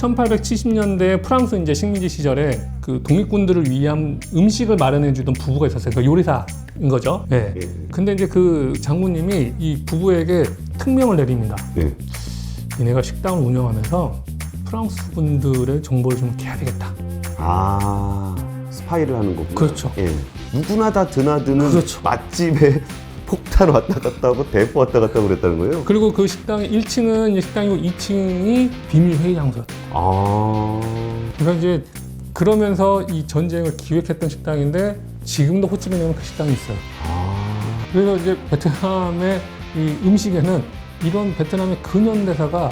1870년대 프랑스 이제 식민지 시절에 그 독립군들을 위한 음식을 마련해주던 부부가 있었어요. 그 요리사인 거죠. 네. 근데 이제 그 장군님이 이 부부에게 특명을 내립니다. 니네가 식당을 운영하면서 프랑스 분들의 정보를 좀 캐야 되겠다. 아, 스파이를 하는 거군요. 그렇죠. 누구나 다 드나드는 그렇죠. 맛집에 폭탄 왔다 갔다 하고 대포 왔다 갔다 하고 그랬다는 거예요? 그리고 그 식당의 1층은 이제 식당이고 2층이 비밀 회의 장소였다. 그러니까 이제 그러면서 이 전쟁을 기획했던 식당인데 지금도 호치민에는 그 식당이 있어요. 그래서 이제 베트남의 이 음식에는 이런 베트남의 근현대사가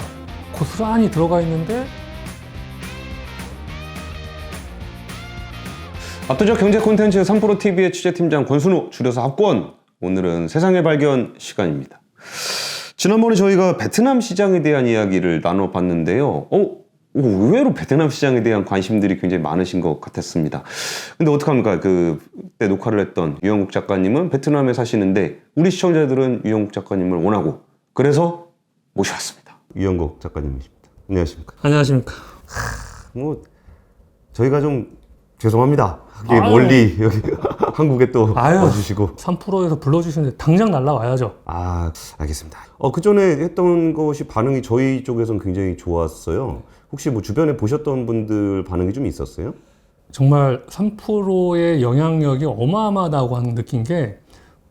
고스란히 들어가 있는데 압도적 경제 콘텐츠 3프로TV의 취재팀장 권순우, 줄여서 압권. 오늘은 세상의 발견 시간입니다. 지난번에 저희가 베트남 시장에 대한 이야기를 나눠봤는데요. 의외로 베트남 시장에 대한 관심들이 굉장히 많으신 것 같았습니다. 근데 어떡합니까? 그때 녹화를 했던 유영국 작가님은 베트남에 사시는데 우리 시청자들은 유영국 작가님을 원하고 그래서 모셔왔습니다. 유영국 작가님이십니다. 안녕하십니까? 안녕하십니까. 저희가 좀 죄송합니다. 아유. 멀리 여기 한국에 또 와주시고 3프로에서 불러주시는데 당장 날라와야죠. 알겠습니다. 그 전에 했던 것이 반응이 저희 쪽에서는 굉장히 좋았어요. 혹시 뭐 주변에 보셨던 분들 반응이 좀 있었어요? 정말 3프로의 영향력이 어마어마하다고 하는 느낀 게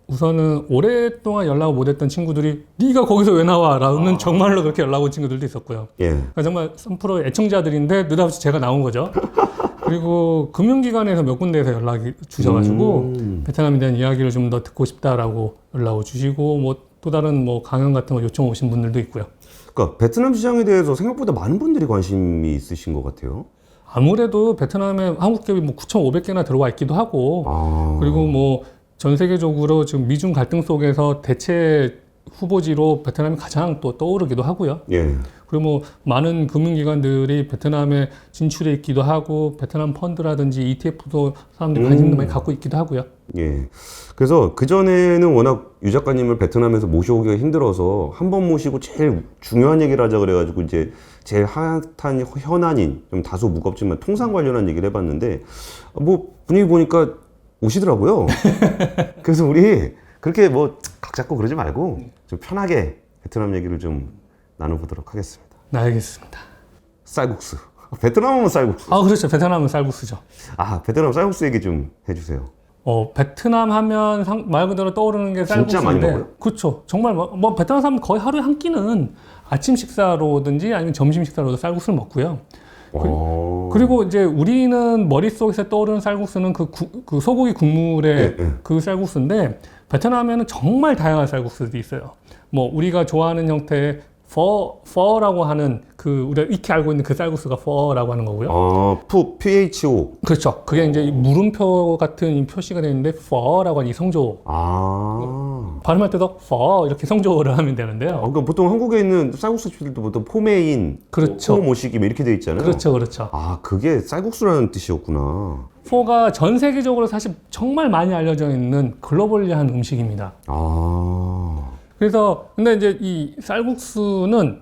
우선은 오랫동안 연락을 못했던 친구들이 네가 거기서 왜 나와? 라는 정말로 그렇게 연락 온 친구들도 있었고요. 그러니까 정말 3프로의 애청자들인데 느닷없이 제가 나온 거죠. 그리고 금융기관에서 몇 군데에서 연락이 주셔가지고 베트남에 대한 이야기를 좀 더 듣고 싶다라고 연락을 주시고 뭐 또 다른 뭐 강연 같은 거 요청 오신 분들도 있고요. 그러니까 베트남 시장에 대해서 생각보다 많은 분들이 관심이 있으신 것 같아요. 아무래도 베트남에 한국 기업이 뭐 9,500개나 들어와 있기도 하고 그리고 뭐 전 세계적으로 지금 미중 갈등 속에서 대체 후보지로 베트남이 가장 또 떠오르기도 하고요. 그리고 뭐 많은 금융기관들이 베트남에 진출해 있기도 하고 베트남 펀드라든지 ETF도 사람들이 관심도 많이 갖고 있기도 하고요. 그래서 그전에는 워낙 유 작가님을 베트남에서 모셔오기가 힘들어서 한 번 모시고 제일 중요한 얘기를 하자 그래가지고 이제 제일 핫한 현안인 좀 다소 무겁지만 통상 관련한 얘기를 해봤는데 뭐 분위기 보니까 오시더라고요. 그래서 우리 그렇게 뭐 각 잡고 그러지 말고 좀 편하게 베트남 얘기를 좀 나눠보도록 하겠습니다. 네, 알겠습니다. 쌀국수. 베트남 하면 쌀국수. 그렇죠. 베트남은 쌀국수죠. 베트남 쌀국수 얘기 좀 해주세요. 베트남 하면 말 그대로 떠오르는 게 쌀국수인데. 진짜 많이 먹어요? 그렇죠. 정말 뭐 베트남 사람 거의 하루에 한 끼는 아침 식사로든지 아니면 점심 식사로도 쌀국수를 먹고요. 그리고 이제 우리는 머릿속에서 떠오르는 쌀국수는 그 소고기 국물의 그 쌀국수인데 베트남에는 정말 다양한 쌀국수들이 있어요. 뭐 우리가 좋아하는 형태의 퍼라고 하는 우리가 익히 알고 있는 그 쌀국수가 퍼라고 하는 거고요. PHO. 그렇죠. 그게 이제 물음표 같은 이 표시가 되어 있는데 퍼라고 하는 이 성조. 발음할 때도 퍼 이렇게 성조를 하면 되는데요. 그러니까 보통 한국에 있는 쌀국수 집들도 보통 포메인, 그렇죠. 포 모시기 이렇게 돼 있잖아요. 그렇죠. 그게 쌀국수라는 뜻이었구나. 포가 전 세계적으로 사실 정말 많이 알려져 있는 글로벌리한 음식입니다. 그래서 근데 이제 이 쌀국수는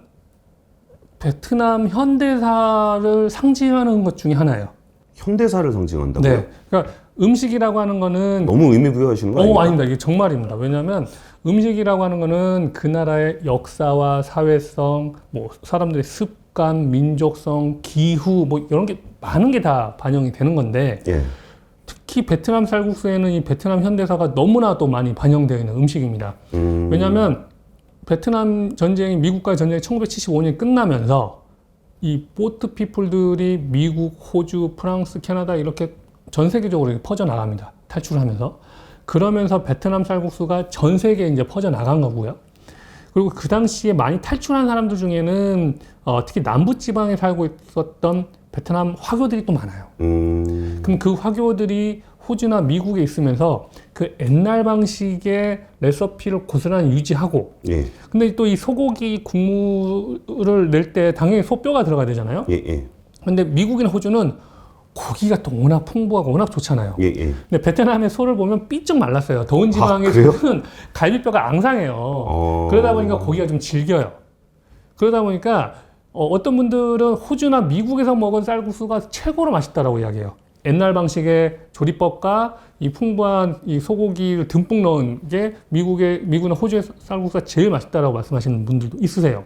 베트남 현대사를 상징하는 것 중에 하나예요. 현대사를 상징한다고요? 네. 그러니까 음식이라고 하는 거는 너무 의미 부여하시는 거 아니에요? 아닙니다. 이게 정말입니다. 왜냐하면 음식이라고 하는 거는 그 나라의 역사와 사회성, 뭐 사람들의 습관, 민족성, 기후 뭐 이런 게 많은 게 다 반영이 되는 건데 특히 베트남 쌀국수에는 이 베트남 현대사가 너무나도 많이 반영되어 있는 음식입니다. 왜냐하면 베트남 전쟁이 미국과의 전쟁이 1975년 끝나면서 이 보트 피플들이 미국, 호주, 프랑스, 캐나다 이렇게 전 세계적으로 퍼져나갑니다. 탈출하면서. 그러면서 베트남 쌀국수가 전 세계에 이제 퍼져나간 거고요. 그리고 그 당시에 많이 탈출한 사람들 중에는 특히 남부지방에 살고 있었던 베트남 화교들이 또 많아요. 그럼 그 화교들이 호주나 미국에 있으면서 그 옛날 방식의 레시피를 고스란히 유지하고 근데 또 이 소고기 국물을 낼 때 당연히 소뼈가 들어가야 되잖아요. 근데 미국이나 호주는 고기가 또 워낙 풍부하고 워낙 좋잖아요. 근데 베트남의 소를 보면 삐쩍 말랐어요. 더운 지방의 소는 갈비뼈가 앙상해요. 그러다 보니까 고기가 좀 질겨요. 그러다 보니까 어떤 분들은 호주나 미국에서 먹은 쌀국수가 최고로 맛있다라고 이야기해요. 옛날 방식의 조리법과 이 풍부한 이 소고기를 듬뿍 넣은 게 미국이나 호주의 쌀국수가 제일 맛있다라고 말씀하시는 분들도 있으세요.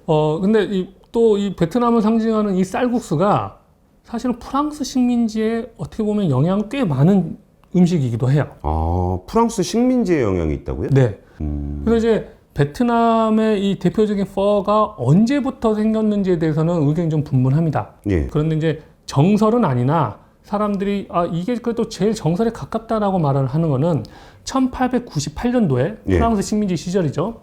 근데 또 이 베트남을 상징하는 이 쌀국수가 사실은 프랑스 식민지에 어떻게 보면 영향이 꽤 많은 음식이기도 해요. 아, 프랑스 식민지의 영향이 있다고요? 네. 그래서 이제 베트남의 이 대표적인 퍼가 언제부터 생겼는지에 대해서는 의견이 좀 분분합니다. 예. 그런데 이제 정설은 아니나 사람들이 이게 그래도 제일 정설에 가깝다라고 말을 하는 거는 1898년도에 예. 프랑스 식민지 시절이죠.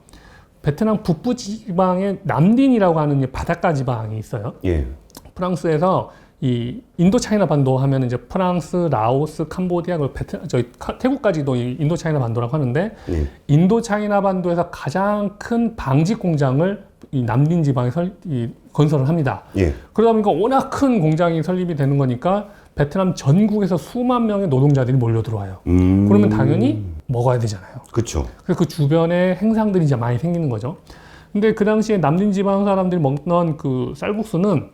베트남 북부 지방에 남딘이라고 하는 바닷가 지방이 있어요. 예. 프랑스에서 이 인도차이나 반도 하면 이제 프랑스, 라오스, 캄보디아, 태국까지도 이 인도차이나 반도라고 하는데 예. 인도차이나 반도에서 가장 큰 방직 공장을 이 남딘 지방에 건설을 합니다. 예. 그러다 보니까 워낙 큰 공장이 설립이 되는 거니까 베트남 전국에서 수만 명의 노동자들이 몰려 들어와요. 그러면 당연히 먹어야 되잖아요. 그렇죠. 그래서 그 주변에 행상들이 이제 많이 생기는 거죠. 근데 그 당시에 남진 지방 사람들이 먹던 그 쌀국수는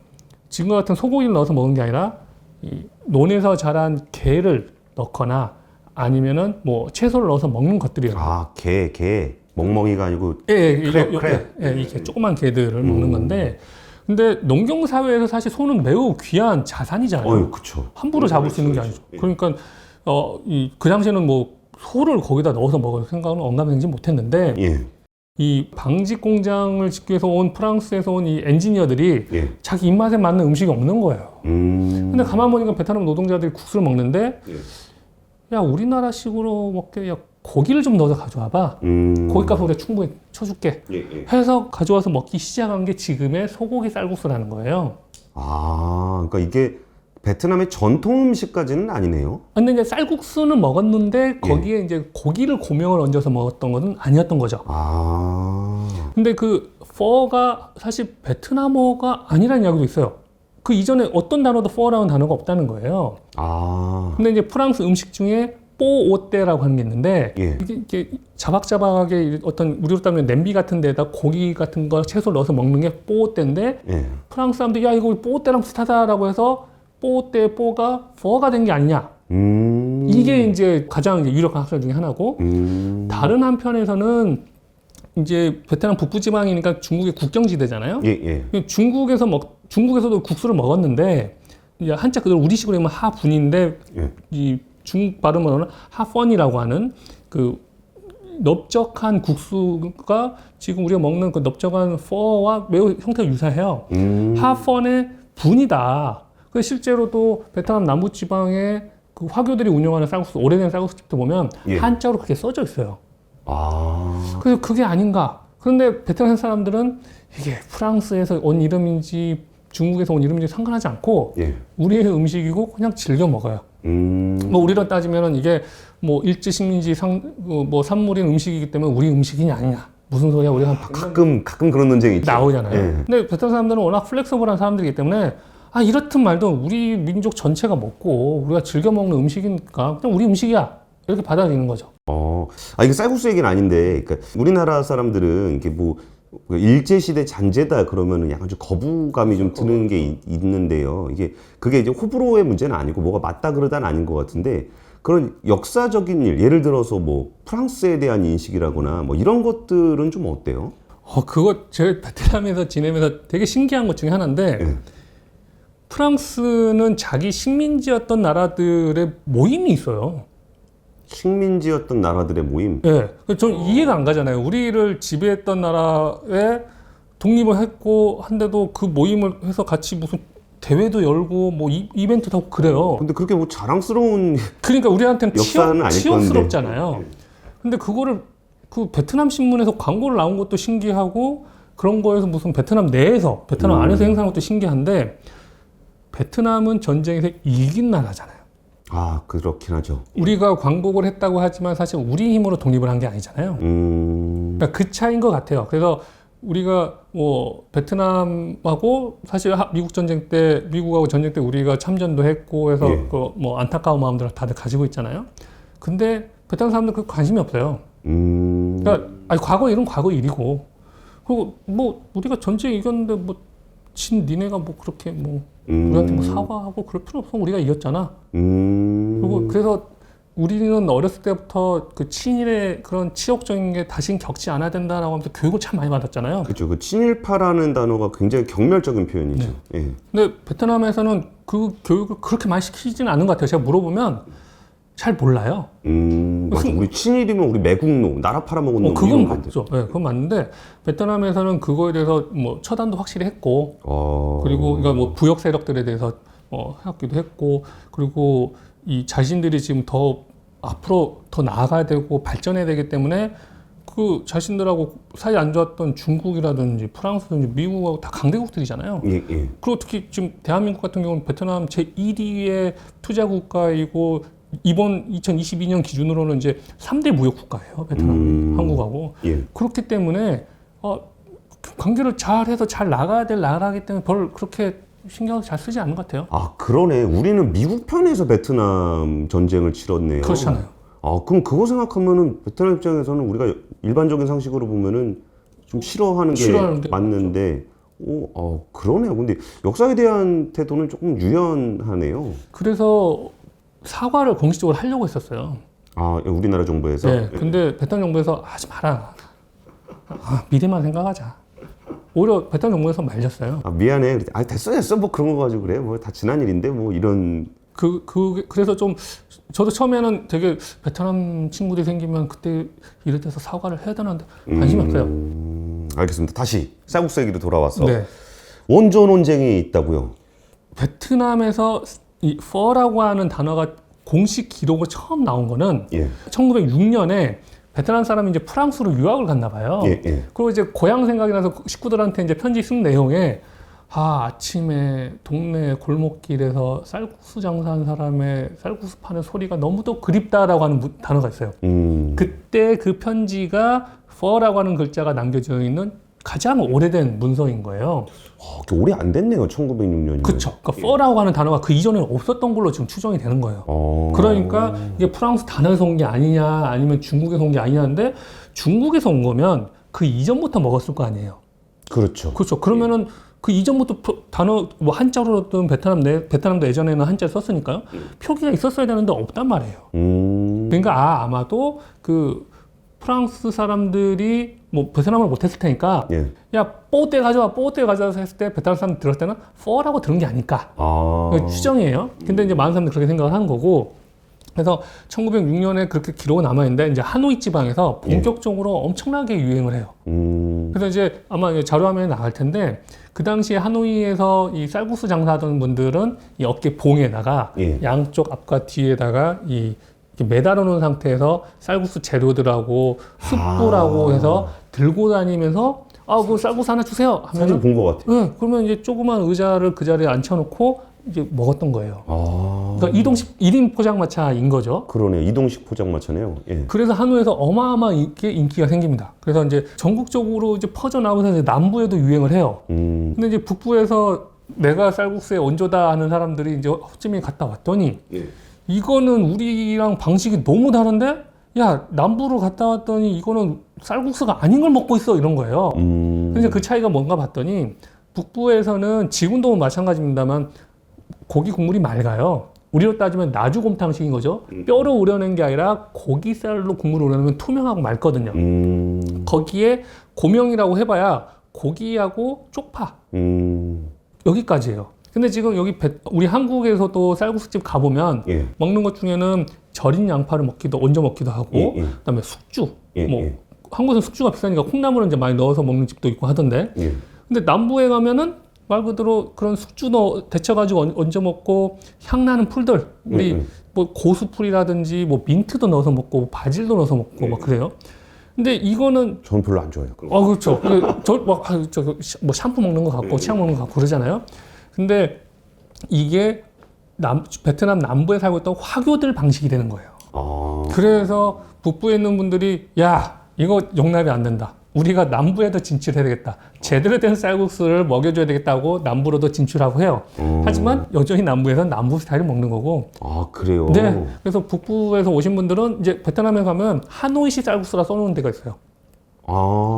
지금과 같은 소고기를 넣어서 먹는 게 아니라 이 논에서 자란 게를 넣거나 아니면은 뭐 채소를 넣어서 먹는 것들이에요. 아, 게. 멍멍이가 아니고 예, 이렇게 조그만 게들을 먹는 건데, 근데 농경 사회에서 사실 소는 매우 귀한 자산이잖아요. 그쵸. 함부로 잡을 수 있는 게 아니죠. 그러니까 그 당시에는 뭐 소를 거기다 넣어서 먹을 생각은 언감생지 못했는데, 예. 이 방직 공장을 짓기 위해서 온 프랑스에서 온 이 엔지니어들이 예. 자기 입맛에 맞는 음식이 없는 거예요. 근데 가만 보니까 베트남 노동자들이 국수를 먹는데, 야, 우리나라식으로 먹게, 야, 고기를 좀 넣어서 가져와봐. 고기값 우리가 충분히 쳐줄게. 해서 가져와서 먹기 시작한 게 지금의 소고기 쌀국수라는 거예요. 아, 그러니까 이게 베트남의 전통 음식까지는 아니네요. 근데 이제 쌀국수는 먹었는데 거기에 이제 고기를 고명을 얹어서 먹었던 것은 아니었던 거죠. 아. 근데 그 퍼가 사실 베트남어가 아니라는 이야기도 있어요. 그 이전에 어떤 단어도 퍼라는 단어가 없다는 거예요. 아. 근데 이제 프랑스 음식 중에 뽀오떼라고 하는 게 있는데, 예. 이게 자박자박하게 어떤 우리로 따면 냄비 같은 데다 고기 같은 거 채소를 넣어서 먹는 게 뽀오떼인데, 예. 프랑스 사람들이 야, 이거 뽀오떼랑 비슷하다라고 해서 뽀오떼 뽀가 퍼가 된 게 아니냐. 이게 이제 가장 이제 유력한 학설 중에 하나고, 다른 한편에서는 이제 베트남 북부 지방이니까 중국의 국경지대잖아요. 예. 중국에서도 국수를 먹었는데, 이제 한자 그대로 우리식으로 하면 하분인데, 예. 이 중국 발음으로는 하펀이라고 하는 그 넓적한 국수가 지금 우리가 먹는 그 넓적한 퍼와 매우 형태가 유사해요. 하펀의 분이다. 그 실제로도 베트남 남부 지방에 그 화교들이 운영하는 쌀국수, 오래된 쌀국수집도 보면 예. 한자로 그렇게 써져 있어요. 아. 그래서 그게 아닌가. 그런데 베트남 사람들은 이게 프랑스에서 온 이름인지 중국에서 온 이름인지 상관하지 않고 예. 우리의 음식이고 그냥 즐겨 먹어요. 뭐 우리로 따지면은 이게 뭐 일제 식민지 뭐 산물인 음식이기 때문에 우리 음식이냐 아니냐 무슨 소리야 우리가 가끔 그런 논쟁이 있죠. 나오잖아요. 예. 근데 베트남 사람들은 워낙 플렉서블한 사람들이기 때문에 이렇든 말든 우리 민족 전체가 먹고 우리가 즐겨 먹는 음식이니까 그냥 우리 음식이야 이렇게 받아들이는 거죠. 이게 쌀국수 얘기는 아닌데, 그러니까 우리나라 사람들은 이게 뭐 일제시대 잔재다 그러면은 약간 좀 거부감이 좀 드는 게 있는데요. 그게 이제 호불호의 문제는 아니고 뭐가 맞다 그러다는 아닌 것 같은데, 그런 역사적인 일, 예를 들어서 뭐 프랑스에 대한 인식이라거나 뭐 이런 것들은 좀 어때요? 그거 제가 베트남에서 지내면서 되게 신기한 것 중에 하나인데, 예. 프랑스는 자기 식민지였던 나라들의 모임이 있어요. 식민지였던 나라들의 모임. 예. 전 이해가 안 가잖아요. 우리를 지배했던 나라에 독립을 했고 한데도 그 모임을 해서 같이 무슨 대회도 열고 뭐 이벤트도 하고 그래요. 근데 그렇게 뭐 자랑스러운 그러니까 우리한테는 역사는 아닐 치욕스럽잖아요. 근데 그거를 그 베트남 신문에서 광고를 나온 것도 신기하고 그런 거에서 무슨 베트남 내에서 베트남 안에서 행사하는 것도 신기한데, 베트남은 전쟁에서 이긴 나라잖아요. 그렇긴 하죠. 우리가 광복을 했다고 하지만 사실 우리 힘으로 독립을 한 게 아니잖아요. 그러니까 그 차이인 것 같아요. 그래서 우리가 뭐 베트남하고 사실 미국 전쟁 때, 미국하고 전쟁 때 우리가 참전도 했고 해서 예. 그 뭐 안타까운 마음들을 다들 가지고 있잖아요. 근데 베트남 사람들 그 관심이 없어요. 그러니까 과거 일은 과거 일이고, 그리고 뭐 우리가 전쟁 이겼는데 뭐 진 니네가 뭐 그렇게 뭐 우리한테 뭐 사과하고 그럴 필요 없어. 우리가 이겼잖아. 그리고 그래서 우리는 어렸을 때부터 그 친일의 그런 치욕적인 게 다시는 겪지 않아야 된다라고 하면서 교육을 참 많이 받았잖아요. 그렇죠. 그 친일파라는 단어가 굉장히 경멸적인 표현이죠. 예. 근데 베트남에서는 그 교육을 그렇게 많이 시키지는 않는 것 같아요. 제가 물어보면 잘 몰라요. 맞아. 우리 친일이면 우리 매국노, 나라 팔아먹은 놈 그건 이런 건데. 맞죠. 네, 그건 맞는데 베트남에서는 그거에 대해서 뭐 처단도 확실히 했고, 그리고 그러니까 뭐 부역 세력들에 대해서 해왔기도 했고, 그리고 이 자신들이 지금 더 앞으로 더 나아가야 되고 발전해야 되기 때문에 그 자신들하고 사이 안 좋았던 중국이라든지 프랑스든지 미국하고 다 강대국들이잖아요. 예, 예. 그리고 특히 지금 대한민국 같은 경우는 베트남 제1위의 투자 국가이고 이번 2022년 기준으로는 이제 3대 무역 국가예요. 베트남, 한국하고. 예. 그렇기 때문에 관계를 잘해서 잘 나가야 될 나라이기 때문에 별 그렇게 신경을 잘 쓰지 않는 것 같아요. 아, 그러네. 우리는 미국 편에서 베트남 전쟁을 치렀네요. 그렇잖아요. 아, 그럼 그거 생각하면은 베트남 입장에서는 우리가 일반적인 상식으로 보면은 좀 싫어하는 게 맞는데, 그러네요. 근데 역사에 대한 태도는 조금 유연하네요. 그래서 사과를 공식적으로 하려고 했었어요. 아, 우리나라 정부에서? 네. 근데 베트남 정부에서 하지 마라. 미래만 생각하자. 오히려 베트남 정부에서 말렸어요. 아, 미안해. 아, 됐어. 뭐 그런 거 가지고 그래. 뭐 다 지난 일인데 뭐 이런. 그래서 좀 저도 처음에는 되게 베트남 친구들이 생기면 그때 이럴 때서 사과를 해야 되는데 관심이 없어요. 알겠습니다. 다시 쌀국수 얘기로 돌아와서 네. 원조 논쟁이 있다고요. 베트남에서 이 퍼라고 하는 단어가 공식 기록으로 처음 나온 거는 예. 1906년에 베트남 사람이 이제 프랑스로 유학을 갔나 봐요. 예, 예. 그리고 이제 고향 생각이 나서 식구들한테 이제 편지 쓴 내용에 아침에 동네 골목길에서 쌀국수 장사하는 사람의 쌀국수 파는 소리가 너무도 그립다라고 하는 단어가 있어요. 그때 그 편지가 퍼라고 하는 글자가 남겨져 있는 가장 오래된 문서인 거예요. 오래 안 됐네요. 1906년이면. 그렇죠. 그러니까 퍼라고 하는 단어가 그 이전에 없었던 걸로 지금 추정이 되는 거예요. 그러니까 이게 프랑스 단어에서 온 게 아니냐 아니면 중국에서 온 게 아니냐인데 중국에서 온 거면 그 이전부터 먹었을 거 아니에요. 그렇죠. 그렇죠. 그러면은 그 이전부터 단어 뭐 한자로든 베트남도 예전에는 한자를 썼으니까요. 표기가 있었어야 되는데 없단 말이에요. 그러니까 아마도 그 프랑스 사람들이 뭐 베트남을 못했을 테니까 예. 야 뽀떼 가져와서 했을 때 베트남 사람들 들었을 때는 퍼라고 들은 게 아닐까 추정이에요. 근데 이제 많은 사람들이 그렇게 생각을 하는 거고 그래서 1906년에 그렇게 기록은 남아있는데 이제 하노이 지방에서 본격적으로 엄청나게 유행을 해요. 그래서 이제 아마 자료화면에 나갈 텐데 그 당시에 하노이에서 이 쌀국수 장사하던 분들은 이 어깨 봉에다가 양쪽 앞과 뒤에다가 이렇게 매달아 놓은 상태에서 쌀국수 재료들하고 숯불하고 해서 들고 다니면서 그 쌀국수 하나 주세요 하면 사진 본 것 같아요. 네, 그러면 이제 조그만 의자를 그 자리에 앉혀놓고 이제 먹었던 거예요. 그러니까 이동식 1인 포장마차인 거죠. 그러네요. 이동식 포장마차네요. 예. 그래서 하노이에서 어마어마하게 인기가 생깁니다. 그래서 이제 전국적으로 이제 퍼져나오면서 이제 남부에도 유행을 해요. 근데 이제 북부에서 내가 쌀국수의 원조다 하는 사람들이 이제 호찌민에 갔다 왔더니 이거는 우리랑 방식이 너무 다른데 야 남부로 갔다 왔더니 이거는 쌀국수가 아닌 걸 먹고 있어 이런 거예요. 근데 그 차이가 뭔가 봤더니 북부에서는 지금도 마찬가지입니다만 고기 국물이 맑아요. 우리로 따지면 나주곰탕식인 거죠. 뼈로 우려낸 게 아니라 고기살로 국물을 우려내면 투명하고 맑거든요. 거기에 고명이라고 해봐야 고기하고 쪽파 여기까지예요. 근데 지금 여기 우리 한국에서도 쌀국수집 가보면 먹는 것 중에는 절인 양파를 얹어 먹기도 하고 그다음에 숙주 한국에서 숙주가 비싸니까 콩나물을 이제 많이 넣어서 먹는 집도 있고 하던데 근데 남부에 가면은 말 그대로 그런 숙주 데쳐가지고 얹어 먹고 향나는 풀들 우리 뭐 고수풀이라든지 뭐 민트도 넣어서 먹고 바질도 넣어서 먹고 막 그래요. 근데 이거는 저는 별로 안 좋아해요. 그렇죠. 뭐 샴푸 먹는 것 같고 치약 먹는 것 같고 그러잖아요. 근데 이게 베트남 남부에 살고 있던 화교들 방식이 되는 거예요. 그래서 북부에 있는 분들이 야 이거 용납이 안 된다. 우리가 남부에도 진출해야 되겠다. 제대로 된 쌀국수를 먹여줘야 되겠다고 남부로도 진출하고 해요. 하지만 여전히 남부에서는 남부 스타일을 먹는 거고. 그래요? 네. 그래서 북부에서 오신 분들은 이제 베트남에 가면 하노이식 쌀국수라 써놓은 데가 있어요.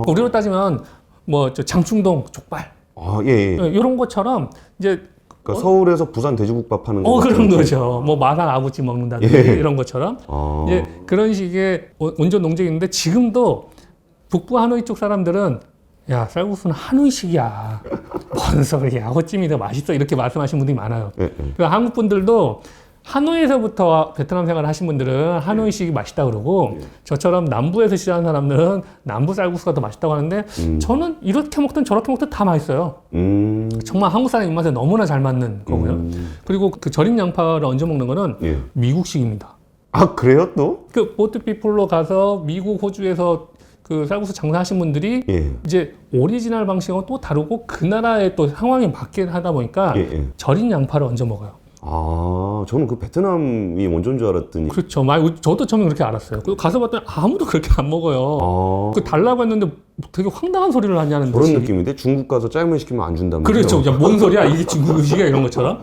우리로 따지면 뭐 저 장충동 족발 아, 예, 예. 이런 것처럼 이제 그러니까 서울에서 부산 돼지국밥 하는 거 그런 같은 거죠. 뭐 마산 아구찜 먹는다든지 예. 이런 것처럼 아, 이제 그런 식의 온전 농장인데 지금도 북부 하노이 쪽 사람들은 야 쌀국수는 하노이식이야. 뭔 소리야. 아구찜이 더 맛있어. 이렇게 말씀하시는 분들이 많아요. 예, 예. 그러니까 한국 분들도 하노이에서부터 베트남 생활을 하신 분들은 하노이식이 맛있다 그러고 저처럼 남부에서 시작한 사람들은 남부 쌀국수가 더 맛있다고 하는데 저는 이렇게 먹든 저렇게 먹든 다 맛있어요. 정말 한국 사람 입맛에 너무나 잘 맞는 거고요. 그리고 그 절임 양파를 얹어 먹는 거는 예. 미국식입니다. 아, 그래요 또? 그 보트피플로 가서 미국, 호주에서 그 쌀국수 장사하신 분들이 예. 이제 오리지널 방식은 또 다르고 그 나라의 또 상황에 맞게 하다 보니까 예, 예. 절임 양파를 얹어 먹어요. 아, 저는 그 베트남이 원조인 줄 알았더니. 그렇죠. 저도 처음에 그렇게 알았어요. 그리고 가서 봤더니 아무도 그렇게 안 먹어요. 아, 그 달라고 했는데 되게 황당한 소리를 하냐는 그런 듯이. 느낌인데 중국 가서 짜장면 시키면 안 준다면. 그렇죠. 야, 뭔 소리야? 이게 중국 음식이야? 이런 것처럼.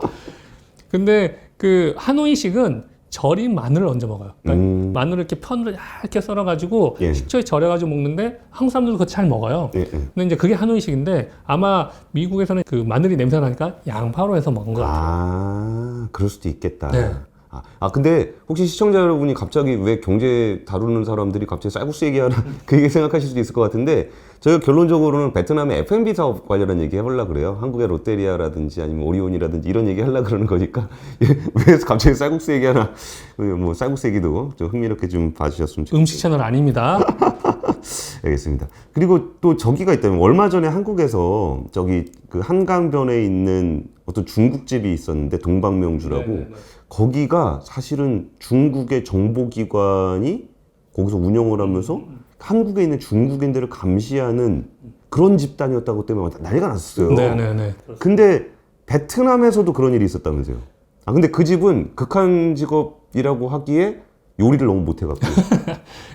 근데 그 하노이식은 절인 마늘을 얹어 먹어요. 그러니까 마늘을 이렇게 편으로 얇게 썰어가지고 예. 식초에 절여가지고 먹는데 한국 사람들도 그거 잘 먹어요. 예, 예. 근데 이제 그게 하노이식인데 아마 미국에서는 그 마늘이 냄새 나니까 양파로 해서 먹은 거 같아요. 아, 그럴 수도 있겠다. 네. 근데 혹시 시청자 여러분이 갑자기 왜 경제 다루는 사람들이 갑자기 쌀국수 얘기하나 그 얘기 생각하실 수도 있을 것 같은데 저희가 결론적으로는 베트남의 F&B 사업 관련한 얘기 해보려고 그래요. 한국의 롯데리아라든지 아니면 오리온이라든지 이런 얘기 하려고 그러는 거니까 왜 갑자기 쌀국수 얘기하나 뭐 쌀국수 얘기도 좀 흥미롭게 좀 봐주셨으면 좋겠습니다. 음식 채널 아닙니다. 알겠습니다. 그리고 또 저기가 있다면 얼마 전에 한국에서 저기 그 한강변에 있는 어떤 중국집이 있었는데 동방명주라고 네네네. 거기가 사실은 중국의 정보기관이 거기서 운영을 하면서 한국에 있는 중국인들을 감시하는 그런 집단이었다고 때문에 난리가 났었어요. 네네네. 근데 베트남에서도 그런 일이 있었다면서요. 근데 그 집은 극한 직업이라고 하기에 요리를 너무 못해갖고.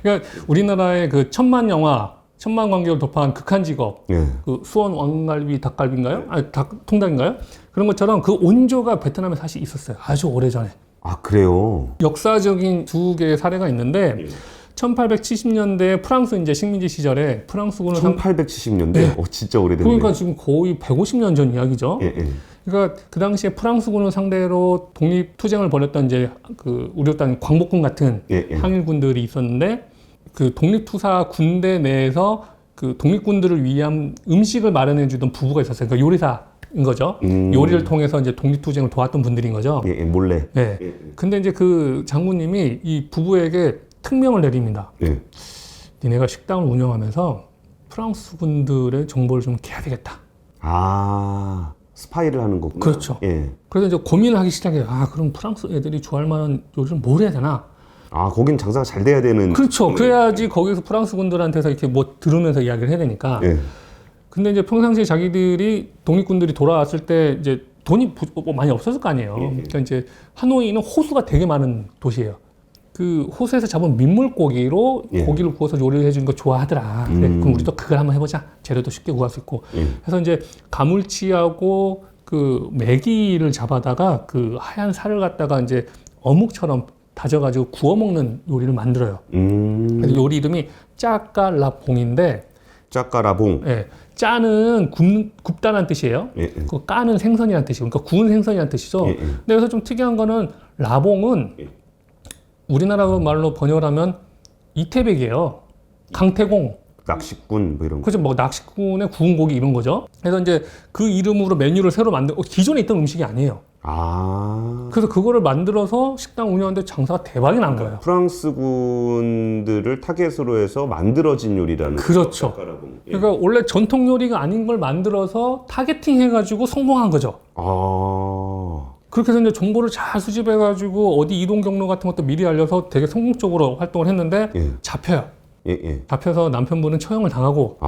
그러니까 우리나라의 그 천만 관객을 돌파한 극한 직업, 예. 그 수원 왕갈비 닭갈비인가요? 아니 닭 통닭인가요? 그런 것처럼 그 원조가 베트남에 사실 있었어요. 아주 오래 전에. 아, 그래요? 역사적인 두 개의 사례가 있는데 1870년대 프랑스 이제 식민지 시절에 프랑스군은 1870년대? 네. 진짜 오래됐네. 그러니까 지금 거의 150년 전 이야기죠. 예, 예. 그러니까 그 당시에 프랑스군을 상대로 독립투쟁을 벌였던 이제 그 우리 땅 광복군 같은 예, 예. 항일군들이 있었는데 그 독립투사 군대 내에서 그 독립군들을 위한 음식을 마련해 주던 부부가 있었어요. 그러니까 요리사인 거죠. 요리를 통해서 이제 독립투쟁을 도왔던 분들인 거죠. 예, 예, 몰래. 네. 예, 예. 근데 이제 그 장군님이 이 부부에게 특명을 내립니다. 예. 니네가 식당을 운영하면서 프랑스 군들의 정보를 좀 캐야 되겠다. 아, 스파이를 하는 거구나. 그렇죠. 예. 그래서 이제 고민을 하기 시작해요. 그럼 프랑스 애들이 좋아할 만한 요리를 뭘 해야 되나? 거긴 장사가 잘 돼야 되는. 그렇죠. 그래야지 거기서 프랑스 군들한테서 이렇게 뭐 들으면서 이야기를 해야 되니까. 예. 근데 이제 평상시에 자기들이 독립군들이 돌아왔을 때 이제 돈이 많이 없었을 거 아니에요. 그러니까 이제 하노이는 호수가 되게 많은 도시예요. 그 호수에서 잡은 민물고기로 예. 고기를 구워서 요리를 해주는 거 좋아하더라. 그래, 그럼 우리도 그걸 한번 해보자. 재료도 쉽게 구할 수 있고. 그래서 이제 가물치하고 그 메기를 잡아다가 그 하얀 살을 갖다가 이제 어묵처럼 다져가지고 구워 먹는 요리를 만들어요. 그래서 요리 이름이 짜까라봉인데, 짜까라봉. 예, 짜는 굽다는 뜻이에요. 예, 예. 그 까는 생선이라는 뜻이고, 그러니까 구운 생선이라는 뜻이죠. 예, 예. 근데 여기서 좀 특이한 거는 라봉은 우리나라 말로 번역을 하면 이태백이에요. 강태공. 낚시꾼 뭐 이런 거. 그죠? 뭐 낚시꾼의 구운 고기 이런 거죠. 그래서 이제 그 이름으로 메뉴를 새로 기존에 있던 음식이 아니에요. 그래서 그거를 만들어서 식당 운영하는데 장사가 대박이 난 거예요. 프랑스 군들을 타겟으로 해서 만들어진 요리라는. 그렇죠. 짜까라봉. 예. 그러니까 원래 전통 요리가 아닌 걸 만들어서 타겟팅 해가지고 성공한 거죠. 그렇게 해서 이제 정보를 잘 수집해가지고 어디 이동 경로 같은 것도 미리 알려서 되게 성공적으로 활동을 했는데 예. 잡혀요. 예, 예. 잡혀서 남편분은 처형을 당하고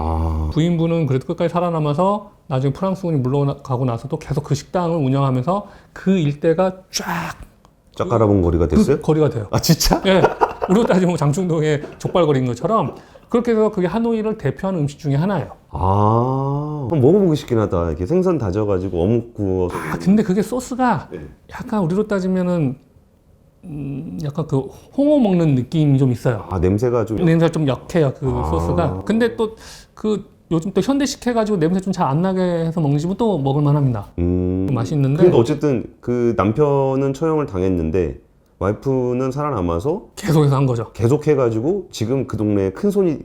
부인분은 그래도 끝까지 살아남아서 나중에 프랑스군이 물러가고 나서도 계속 그 식당을 운영하면서 그 일대가 쫙 짜까라봉 거리가 됐어요? 그 거리가 돼요. 진짜? 예, 우리로 따지면 장충동의 족발거리인 것처럼 그렇게 해서 그게 하노이를 대표하는 음식 중에 하나예요. 한번 먹어보고 싶긴 하다. 이렇게 생선 다져가지고 어묵 구워서. 근데 그게 소스가 네. 약간 우리로 따지면은 약간 그 홍어 먹는 느낌이 좀 있어요. 냄새가 좀. 냄새가 좀 역해요, 그 소스가. 근데 또 그 요즘 또 현대식 해가지고 냄새 좀 잘 안 나게 해서 먹는 집은 또 먹을만합니다. 맛있는데. 근데 어쨌든 그 남편은 처형을 당했는데 와이프는 살아남아서 계속해서 한 거죠. 계속 해가지고 지금 그 동네에 큰 손이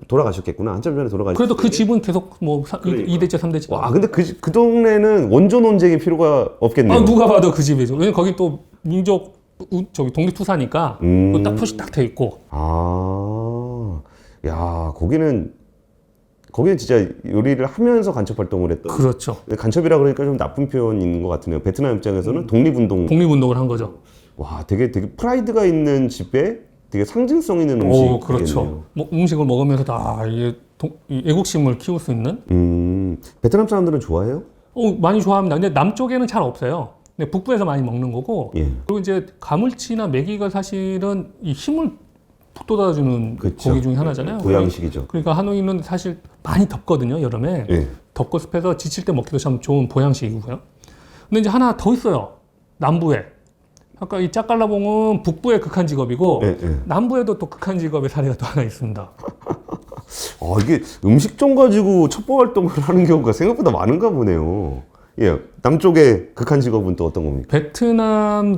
돌아가셨겠구나. 한참 전에 돌아가셨. 그래도 그 집은 계속 뭐 그러니까. 2대째, 3대째. 와, 근데 그 동네는 원조 논쟁이 필요가 없겠네요. 누가 봐도 그 집이죠. 왜냐면 거기 또 민족 독립투사니까 딱 표시 딱 돼 있고. 야, 거기는 진짜 요리를 하면서 간첩 활동을 했던. 그렇죠. 간첩이라 그러니까 좀 나쁜 표현이 있는 것 같으네요. 베트남 입장에서는 독립운동을 한 거죠. 와, 되게 프라이드가 있는 집에 되게 상징성 있는 음식. 그렇죠. 뭐 음식을 먹으면서 다 이게 이 애국심을 키울 수 있는. 베트남 사람들은 좋아해요? 많이 좋아합니다. 근데 남쪽에는 잘 없어요. 근데 북부에서 많이 먹는 거고. 예. 그리고 이제 가물치나 메기가 사실은 이 힘을 북돋아주는 그쵸. 고기 중에 하나잖아요. 보양식이죠. 그러니까 하노이는 사실 많이 덥거든요, 여름에. 예. 덥고 습해서 지칠 때 먹기도 참 좋은 보양식이고요. 근데 이제 하나 더 있어요. 남부에. 아까 이 짝갈라봉은 북부의 극한 직업이고 예. 남부에도 또 극한 직업의 사례가 또 하나 있습니다. 이게 음식점 가지고 첩보 활동을 하는 경우가 생각보다 많은가 보네요. 예. 남쪽의 극한 직업은 또 어떤 겁니까? 베트남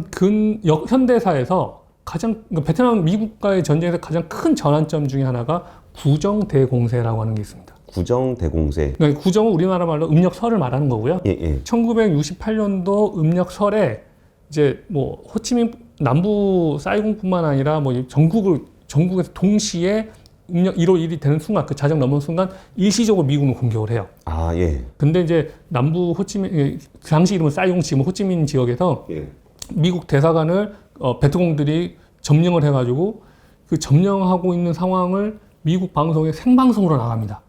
현대사에서 그러니까 베트남 미국과의 전쟁에서 가장 큰 전환점 중에 하나가 구정대공세라고 하는 게 있습니다. 구정대공세. 그러니까 구정은 우리나라 말로 음력설을 말하는 거고요. 예. 1968년도 음력설에 이제 뭐 호치민 남부 사이공뿐만 아니라 뭐 전국에서 동시에 음력 1월 1일이 되는 순간 그 자정 넘은 순간 일시적으로 미군을 공격을 해요. 예. 근데 이제 남부 호치민 그 당시 이름은 사이공 지금 호치민 지역에서 예. 미국 대사관을 베트공들이 점령을 해가지고 그 점령하고 있는 상황을 미국 방송에 생방송으로 나갑니다.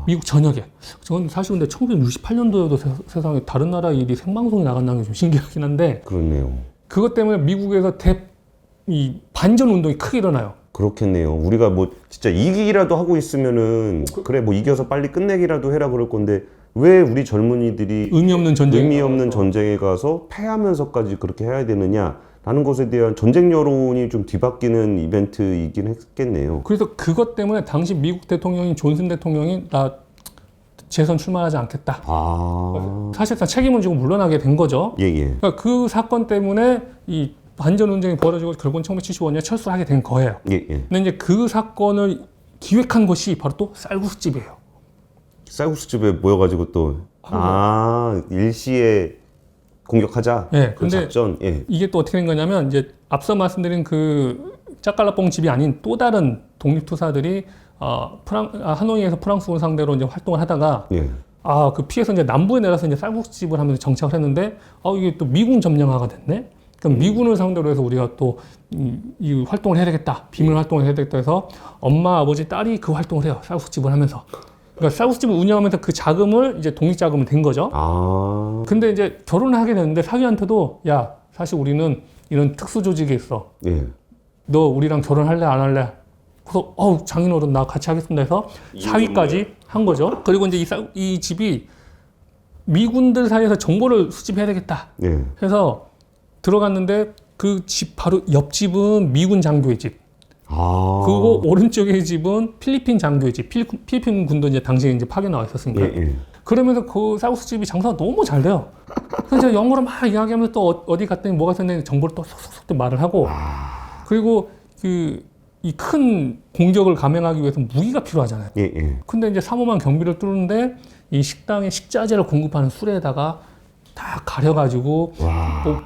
미국 전역에. 저는 사실 근데 1968년도에도 세상에 다른 나라 일이 생방송에 나간다는 게 좀 신기하긴 한데. 그렇네요. 그것 때문에 미국에서 이 반전 운동이 크게 일어나요. 그렇겠네요. 우리가 뭐 진짜 이기기라도 하고 있으면은 그래 뭐 이겨서 빨리 끝내기라도 해라 그럴 건데 왜 우리 젊은이들이 의미 없는 전쟁에 가서 패하면서까지 그렇게 해야 되느냐라는 것에 대한 전쟁 여론이 좀 뒤바뀌는 이벤트이긴 했겠네요. 그래서 그것 때문에 당시 미국 대통령인 존슨 대통령이 나 재선 출마하지 않겠다. 사실상 책임을 지고 물러나게 된 거죠. 예. 그러니까 그 사건 때문에 이 반전 운동이 벌어지고 결국은 1975년에 철수를 하게 된 거예요. 예. 근데 이제 그 사건을 기획한 것이 바로 또 쌀국수집이에요. 쌀국수집에 모여가지고 또 일시에 공격하자. 네, 그 근데 작전. 예. 이게 또 어떻게 된 거냐면 이제 앞서 말씀드린 그 짝갈라뽕 집이 아닌 또 다른 독립투사들이 하노이에서 프랑스군 상대로 이제 활동을 하다가 예. 그 피해서 이제 남부에 내려서 이제 쌀국수집을 하면서 정착을 했는데 이게 또 미군 점령화가 됐네. 그럼 미군을 상대로 해서 우리가 또 이 활동을 해야 되겠다. 비밀 활동을 해야 되겠다 해서 엄마, 아버지, 딸이 그 활동을 해요. 쌀국수집을 하면서. 그러니까 쌀국수집을 운영하면서 그 자금을 이제 독립자금을 된 거죠. 근데 이제 결혼을 하게 되는데 사위한테도 야, 사실 우리는 이런 특수조직에 있어. 예. 너 우리랑 결혼할래 안 할래? 그래서 장인어른 나 같이 하겠습니다 해서 사위까지 한 거죠. 그리고 이제 이 집이 미군들 사이에서 정보를 수집해야 되겠다. 예. 해서 들어갔는데 그 집 바로 옆집은 미군 장교의 집. 그리고 오른쪽의 집은 필리핀 장교의 집. 필리핀 군도 이제 당시에 이제 파견 나와 있었으니까. 예. 그러면서 그 쌀국수 집이 장사가 너무 잘 돼요. 그래서 영어로 막 이야기하면서 또 어디 갔더니 뭐가 있었는데 정보를 또 속속속 또 말을 하고. 그리고 이 큰 공격을 감행하기 위해서 무기가 필요하잖아요. 예. 근데 이제 삼엄한 경비를 뚫는데 이 식당에 식자재를 공급하는 술에다가 다 가려가지고 뭐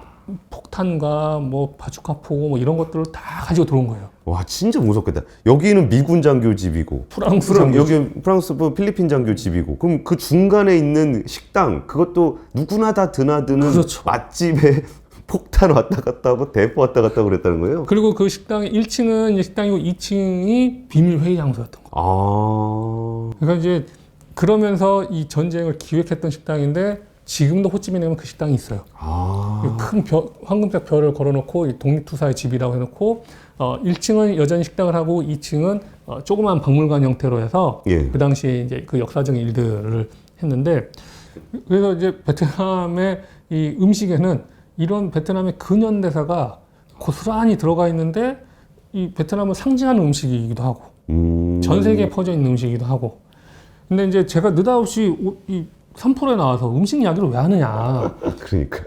폭탄과 뭐 바주카포 뭐 이런 것들을 다 가지고 들어온 거예요. 와, 진짜 무섭겠다. 여기는 미군 장교 집이고 프랑스 장교 여기 프랑스 필리핀 장교 집이고 그럼 그 중간에 있는 식당 그것도 누구나 다 드나드는 그렇죠. 맛집에 폭탄 왔다 갔다 하고 대포 왔다 갔다 그랬다는 거예요? 그리고 그 식당의 1층은 이제 식당이고 2층이 비밀 회의 장소였던 거예요. 그러니까 이제 그러면서 이 전쟁을 기획했던 식당인데 지금도 호찌민에 가면 그 식당이 있어요. 큰 황금색 별을 걸어놓고 독립투사의 집이라고 해놓고 1층은 여전히 식당을 하고 2층은 조그만 박물관 형태로 해서 그 당시에 이제 그 역사적인 일들을 했는데 그래서 이제 베트남의 이 음식에는 이런 베트남의 근현대사가 고스란히 들어가 있는데 이 베트남을 상징하는 음식이기도 하고 전 세계에 퍼져 있는 음식이기도 하고 근데 이제 제가 느닷없이 이 3프로에 나와서 음식 이야기를 왜 하느냐. 그러니까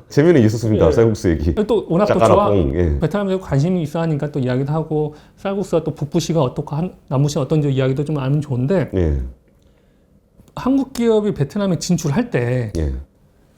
재미는 있었습니다. 예. 쌀국수 얘기. 또 워낙 또 짜까라뽕. 예. 베트남에 관심이 있어 하니까 또 이야기도 하고 쌀국수가 또 북부시가 어떻고 남부시가 어떤지 이야기도 좀 알면 좋은데 예. 한국 기업이 베트남에 진출할 때 예.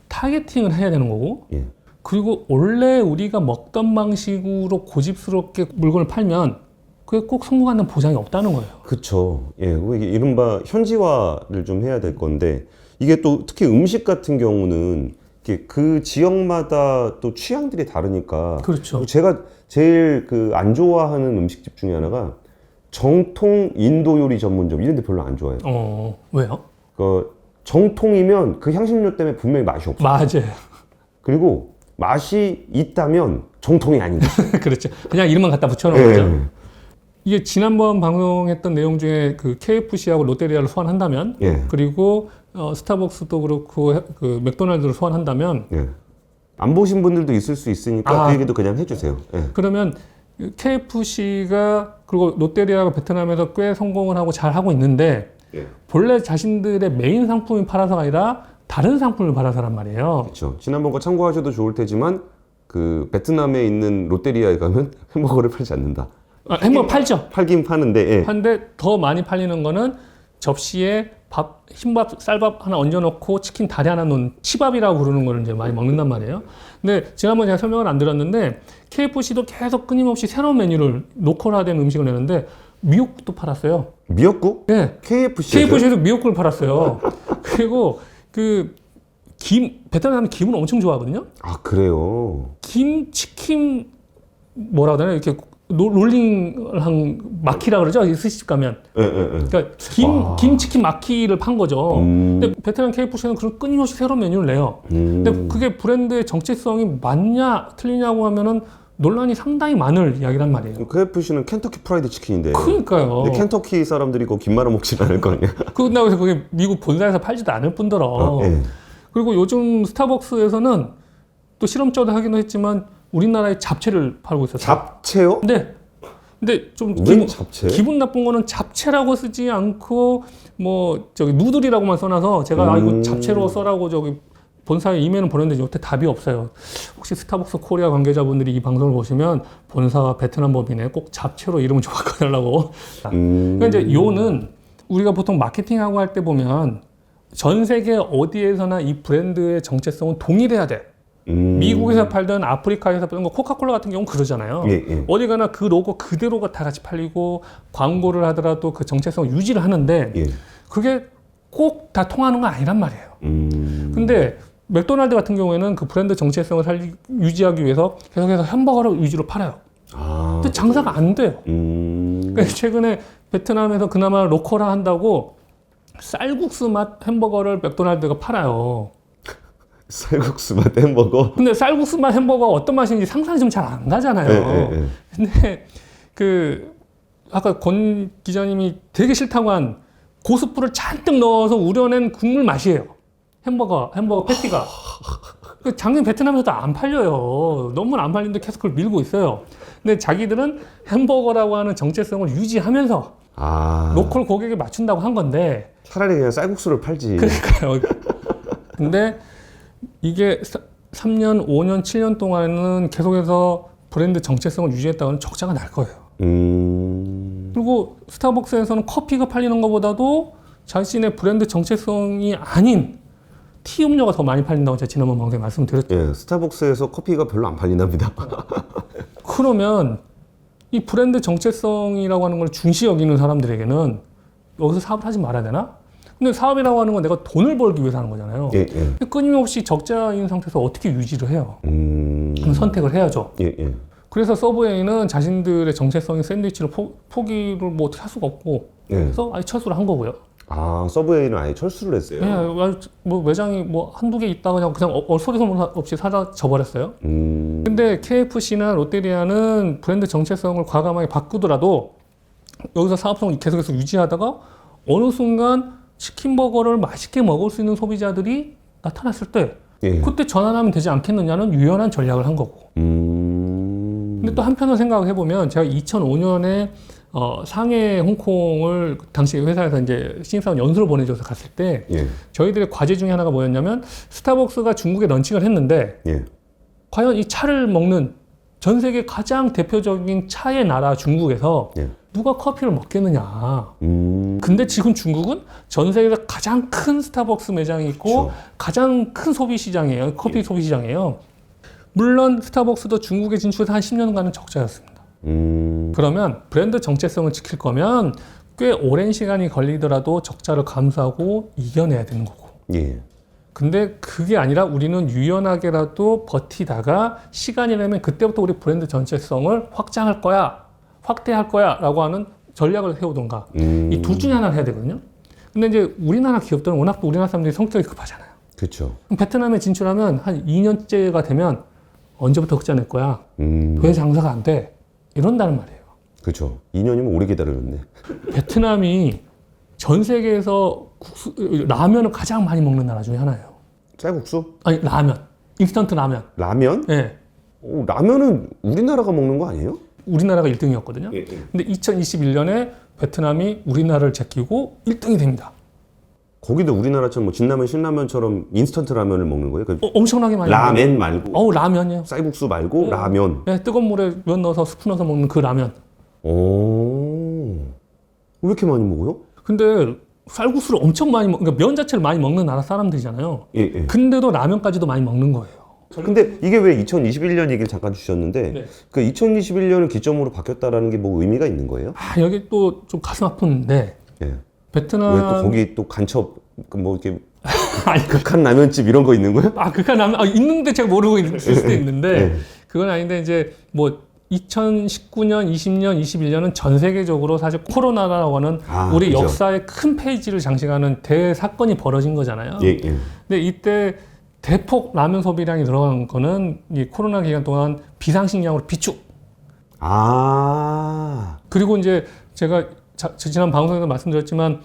타겟팅을 해야 되는 거고 예. 그리고 원래 우리가 먹던 방식으로 고집스럽게 물건을 팔면 그게 꼭 성공하는 보장이 없다는 거예요. 그렇죠. 예. 이게 이른바 현지화를 좀 해야 될 건데 이게 또 특히 음식 같은 경우는 이렇게 그 지역마다 또 취향들이 다르니까 그렇죠. 제가 제일 그 안 좋아하는 음식집 중에 하나가 정통 인도 요리 전문점 이런 데 별로 안 좋아해요. 왜요? 그 정통이면 그 향신료 때문에 분명히 맛이 없어요. 맞아요. 그리고 맛이 있다면 정통이 아닌 거죠. 그렇죠. 그냥 이름만 갖다 붙여놓은 거죠. 예. 이게 지난번 방송했던 내용 중에 그 KFC하고 롯데리아를 소환한다면 예. 그리고 스타벅스도 그렇고 그 맥도날드를 소환한다면 예. 안 보신 분들도 있을 수 있으니까 그 얘기도 그냥 해주세요. 예. 그러면 KFC가 그리고 롯데리아가 베트남에서 꽤 성공을 하고 잘 하고 있는데 예. 본래 자신들의 메인 상품이 팔아서가 아니라 다른 상품을 팔아서란 말이에요. 그렇죠. 지난번 거 참고하셔도 좋을 테지만 그 베트남에 있는 롯데리아에 가면 햄버거를 팔지 않는다. 햄버거 팔죠. 팔긴 파는데 예. 한데 더 많이 팔리는 거는 접시에 밥, 흰밥, 쌀밥 하나 얹어놓고 치킨 다리 하나 넣은 치밥이라고 부르는 거를 이제 많이 먹는단 말이에요. 근데 지난번에 제가 설명을 안 드렸는데 KFC도 계속 끊임없이 새로운 메뉴를 로컬화된 음식을 내는데 미역국도 팔았어요. 미역국? 네. KFC에도 미역국을 팔았어요. 그리고 그 베트남 사람이 김을 엄청 좋아하거든요. 아 그래요. 치킨 뭐라 그러나 이렇게 롤링한 마키라 그러죠. 스시집 가면. 예, 예, 예. 그러니까 김치킨 마키를 판 거죠. 근데 베트남 KFC는 그런 끊임없이 새로운 메뉴를 내요. 근데 그게 브랜드의 정체성이 맞냐 틀리냐고 하면은 논란이 상당히 많을 이야기란 말이에요. KFC는 켄터키 프라이드 치킨인데. 그러니까요. 근데 켄터키 사람들이 그거 김 말아 먹진 않을 거 아니야. 그런다고 해서 그게 미국 본사에서 팔지도 않을 뿐더러. 예. 그리고 요즘 스타벅스에서는 또 실험적으로 하기도 했지만 우리나라에 잡채를 팔고 있었어요. 잡채요? 네. 근데 좀 왜 잡채? 기분 나쁜 거는 잡채라고 쓰지 않고 뭐 저기 누들이라고만 써놔서 제가 이거 잡채로 써라고 저기 본사에 이메일은 보냈는데 여태 답이 없어요. 혹시 스타벅스 코리아 관계자분들이 이 방송을 보시면 본사가 베트남 법인에 꼭 잡채로 이름을 좀 바꿔달라고. 그러니까 이제 요는 우리가 보통 마케팅하고 할 때 보면 전 세계 어디에서나 이 브랜드의 정체성은 동일해야 돼. 미국에서 팔던 아프리카에서 팔던 거 코카콜라 같은 경우는 그러잖아요. 예, 예. 어디 가나 그 로고 그대로가 다 같이 팔리고 광고를 하더라도 그 정체성을 유지를 하는데 예. 그게 꼭 다 통하는 건 아니란 말이에요. 근데 맥도날드 같은 경우에는 그 브랜드 정체성을 유지하기 위해서 계속해서 햄버거를 위주로 팔아요. 근데 장사가 안 돼요. 그러니까 최근에 베트남에서 그나마 로컬화 한다고 쌀국수 맛 햄버거를 맥도날드가 팔아요. 쌀국수 맛 햄버거? 근데 쌀국수 맛 햄버거가 어떤 맛인지 상상이 좀 잘 안 가잖아요. 예. 근데 그 아까 권 기자님이 되게 싫다고 한 고스프를 잔뜩 넣어서 우려낸 국물 맛이에요. 햄버거 패티가. 작년 베트남에서도 안 팔려요. 너무 안 팔리는데 계속 그걸 밀고 있어요. 근데 자기들은 햄버거라고 하는 정체성을 유지하면서 로컬 고객에 맞춘다고 한 건데 차라리 그냥 쌀국수를 팔지. 그러니까요. 근데 이게 3년, 5년, 7년 동안은 계속해서 브랜드 정체성을 유지했다가는 적자가 날 거예요. 그리고 스타벅스에서는 커피가 팔리는 것보다도 자신의 브랜드 정체성이 아닌 티 음료가 더 많이 팔린다고 제가 지난번 방송에 말씀드렸죠. 예, 스타벅스에서 커피가 별로 안 팔린답니다. 그러면 이 브랜드 정체성이라고 하는 걸 중시 여기는 사람들에게는 여기서 사업을 하지 말아야 되나? 근데 사업이라고 하는 건 내가 돈을 벌기 위해서 하는 거잖아요. 예. 끊임없이 적자인 상태에서 어떻게 유지를 해요? 그럼 선택을 해야죠. 예. 그래서 서브웨이는 자신들의 정체성인 샌드위치를 포기를 뭐 어떻게 할 수가 없고 그래서 아예 철수를 한 거고요. 서브웨이는 아예 철수를 했어요. 예, 뭐 매장이 뭐 한두 개 있다가 그냥 소리 소문 없이 사라져 버렸어요. 근데 KFC나 롯데리아는 브랜드 정체성을 과감하게 바꾸더라도 여기서 사업성을 계속해서 유지하다가 어느 순간 치킨버거를 맛있게 먹을 수 있는 소비자들이 나타났을 때 그때 전환하면 되지 않겠느냐는 유연한 전략을 한 거고. 근데 또 한편으로 생각을 해보면 제가 2005년에 상해, 홍콩을 당시 회사에서 이제 신입사원 연수를 보내줘서 갔을 때 예. 저희들의 과제 중에 하나가 뭐였냐면 스타벅스가 중국에 런칭을 했는데 예. 과연 이 차를 먹는 전 세계 가장 대표적인 차의 나라 중국에서 예. 누가 커피를 먹겠느냐. 근데 지금 중국은 전 세계에서 가장 큰 스타벅스 매장이 있고 그쵸. 가장 큰 소비 시장이에요. 커피 소비 시장이에요. 물론 스타벅스도 중국에 진출해서 한 10년간은 적자였습니다. 그러면 브랜드 정체성을 지킬 거면 꽤 오랜 시간이 걸리더라도 적자를 감수하고 이겨내야 되는 거고. 예. 근데 그게 아니라 우리는 유연하게라도 버티다가 시간이 되면 그때부터 우리 브랜드 전체성을 확장할 거야, 확대할 거야 라고 하는 전략을 세우던가 이 둘 중에 하나를 해야 되거든요. 근데 이제 우리나라 기업들은 워낙 또 우리나라 사람들이 성격이 급하잖아요. 그렇죠. 베트남에 진출하면 한 2년째가 되면 언제부터 흑자 낼 거야? 왜 장사가 안 돼? 이런다는 말이에요. 그렇죠. 2년이면 오래 기다렸네. 베트남이 전 세계에서 라면을 가장 많이 먹는 나라 중에 하나예요. 쌀국수? 아니 라면, 인스턴트 라면. 라면? 예. 오, 라면은 우리나라가 먹는 거 아니에요? 우리나라가 1등이었거든요. 예. 근데 2021년에 베트남이 우리나라를 제끼고 1등이 됩니다. 거기도 우리나라처럼 뭐 진라면, 신라면처럼 인스턴트 라면을 먹는 거예요? 그 엄청나게 많이 라멘 말고 먹어요. 라면이에요. 쌀국수 말고 라면. 네, 뜨거운 물에 면 넣어서 스프 넣어서 먹는 그 라면. 오, 왜 이렇게 많이 먹어요? 근데 쌀국수를 엄청 많이 그러니까 면 자체를 많이 먹는 나라 사람들이잖아요. 예, 예. 근데도 라면까지도 많이 먹는 거예요. 근데 이게 왜 2021년 얘기를 잠깐 주셨는데 네. 그 2021년을 기점으로 바뀌었다라는 게 뭐 의미가 있는 거예요? 여기 또 좀 가슴 아픈데 예. 베트남 왜 또 거기 또 간첩 그 뭐 이렇게 아니, 극한 라면집 이런 거 있는 거예요? 극한 라면 있는데 제가 모르고 있을 수도 있는데 네. 그건 아닌데 이제 뭐 2019년, 20년, 21년은 전 세계적으로 사실 코로나라고 하는 우리 그죠. 역사의 큰 페이지를 장식하는 대사건이 벌어진 거잖아요. 예, 예. 근데 이때 대폭 라면 소비량이 들어간 거는 이 코로나 기간 동안 비상식량으로 비축. 그리고 이제 제가 지난 방송에서 말씀드렸지만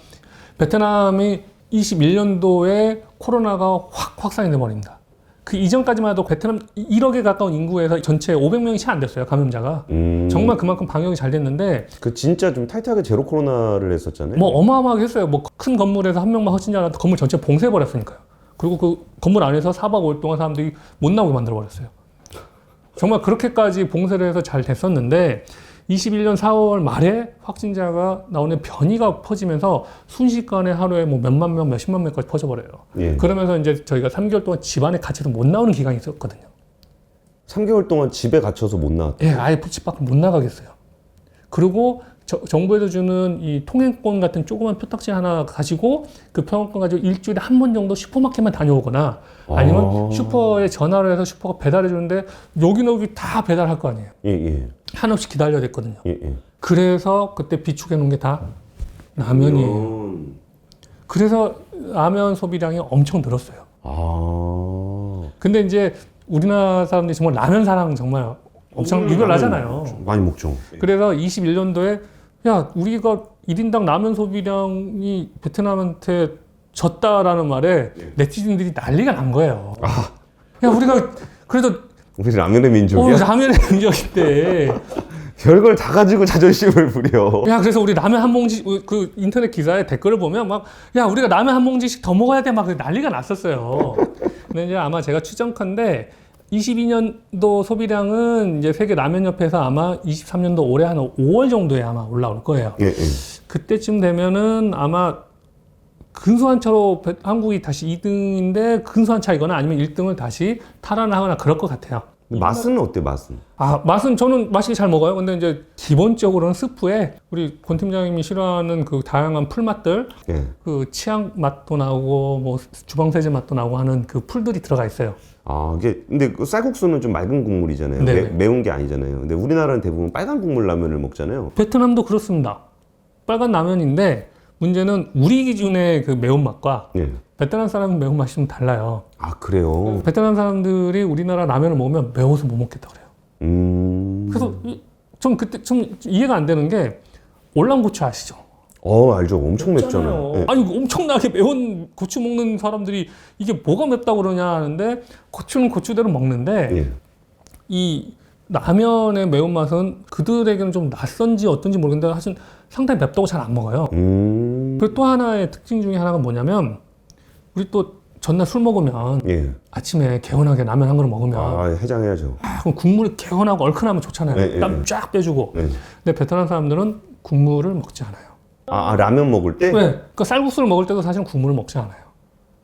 베트남이 21년도에 코로나가 확 확산이 돼 버립니다. 그 이전까지만 해도 베트남 1억에 가까운 인구에서 전체 500명이 채 안 됐어요, 감염자가. 정말 그만큼 방역이 잘 됐는데 그 진짜 좀 타이트하게 제로 코로나를 했었잖아요. 뭐 어마어마하게 했어요. 뭐 큰 건물에서 한 명만 확진자 나도 건물 전체 봉쇄해 버렸으니까요. 그리고 그 건물 안에서 4박 5일 동안 사람들이 못 나오게 만들어 버렸어요. 정말 그렇게까지 봉쇄를 해서 잘 됐었는데 21년 4월 말에 확진자가 나오는 변이가 퍼지면서 순식간에 하루에 뭐 몇만 명, 몇십만 명까지 퍼져버려요. 예. 그러면서 이제 저희가 3개월 동안 집안에 갇혀서 못 나오는 기간이 있었거든요. 3개월 동안 집에 갇혀서 못 나왔다. 예, 아예 집 밖을 못 나가겠어요. 그리고 정부에서 주는 이 통행권 같은 조그만 표딱지 하나 가지고 그 통행권 가지고 일주일에 한 번 정도 슈퍼마켓만 다녀오거나 아니면 슈퍼에 전화를 해서 슈퍼가 배달해 주는데 여기 다 배달할 거 아니에요. 예, 예. 한없이 기다려야 됐거든요. 예, 예. 그래서 그때 비축해 놓은 게 다 라면이에요. 그래서 라면 소비량이 엄청 늘었어요. 근데 이제 우리나라 사람들이 정말 라면 사랑 정말 엄청 유별나잖아요. 많이 먹죠. 그래서 21년도에 야 우리가 1인당 라면 소비량이 베트남한테 졌다라는 말에 네티즌들이 난리가 난 거예요. 야 우리가 그래도 우리 라면의 민족이야? 라면의 민족인데 별걸 다 가지고 자존심을 부려. 야 그래서 우리 라면 한 봉지 그 인터넷 기사에 댓글을 보면 막 야 우리가 라면 한 봉지씩 더 먹어야 돼 막 난리가 났었어요. 근데 이제 아마 제가 추정컨대 22년도 소비량은 이제 세계 라면협회에서 아마 23년도 올해 한 5월 정도에 아마 올라올 거예요. 예, 예. 그때쯤 되면은 아마 근소한 차로 한국이 다시 2등인데 근소한 차이거나 아니면 1등을 다시 탈환하거나 그럴 것 같아요. 맛은 어때, 맛은? 맛은 저는 맛있게 잘 먹어요. 근데 이제 기본적으로는 스프에 우리 권 팀장님이 싫어하는 그 다양한 풀맛들, 예. 그 치약 맛도 나오고 뭐 주방세제 맛도 나오고 하는 그 풀들이 들어가 있어요. 이게 근데 그 쌀국수는 좀 맑은 국물이잖아요. 네네. 매운 게 아니잖아요. 근데 우리나라는 대부분 빨간 국물 라면을 먹잖아요. 베트남도 그렇습니다. 빨간 라면인데 문제는 우리 기준의 그 매운맛과 예. 베트남 사람은 매운맛이 좀 달라요. 그래요? 베트남 사람들이 우리나라 라면을 먹으면 매워서 못 먹겠다 그래요. 그래서 좀 그때 좀 이해가 안 되는 게 올랑고추 아시죠? 알죠. 엄청 맵잖아요. 예. 아니 엄청나게 매운 고추 먹는 사람들이 이게 뭐가 맵다고 그러냐 하는데 고추는 고추대로 먹는데 예. 이 라면의 매운맛은 그들에게는 좀 낯선지 어떤지 모르겠는데 사실 상당히 맵다고 잘 안 먹어요. 그리고 또 하나의 특징 중에 하나가 뭐냐면 우리 또 전날 술 먹으면 예. 아침에 개운하게 라면 한 그릇 먹으면 해장해야죠. 그럼 국물이 개운하고 얼큰하면 좋잖아요. 네, 땀 쫙 빼주고. 네. 근데 베트남 사람들은 국물을 먹지 않아요. 라면 먹을 때? 왜? 그러니까 쌀국수를 먹을 때도 사실은 국물을 먹지 않아요.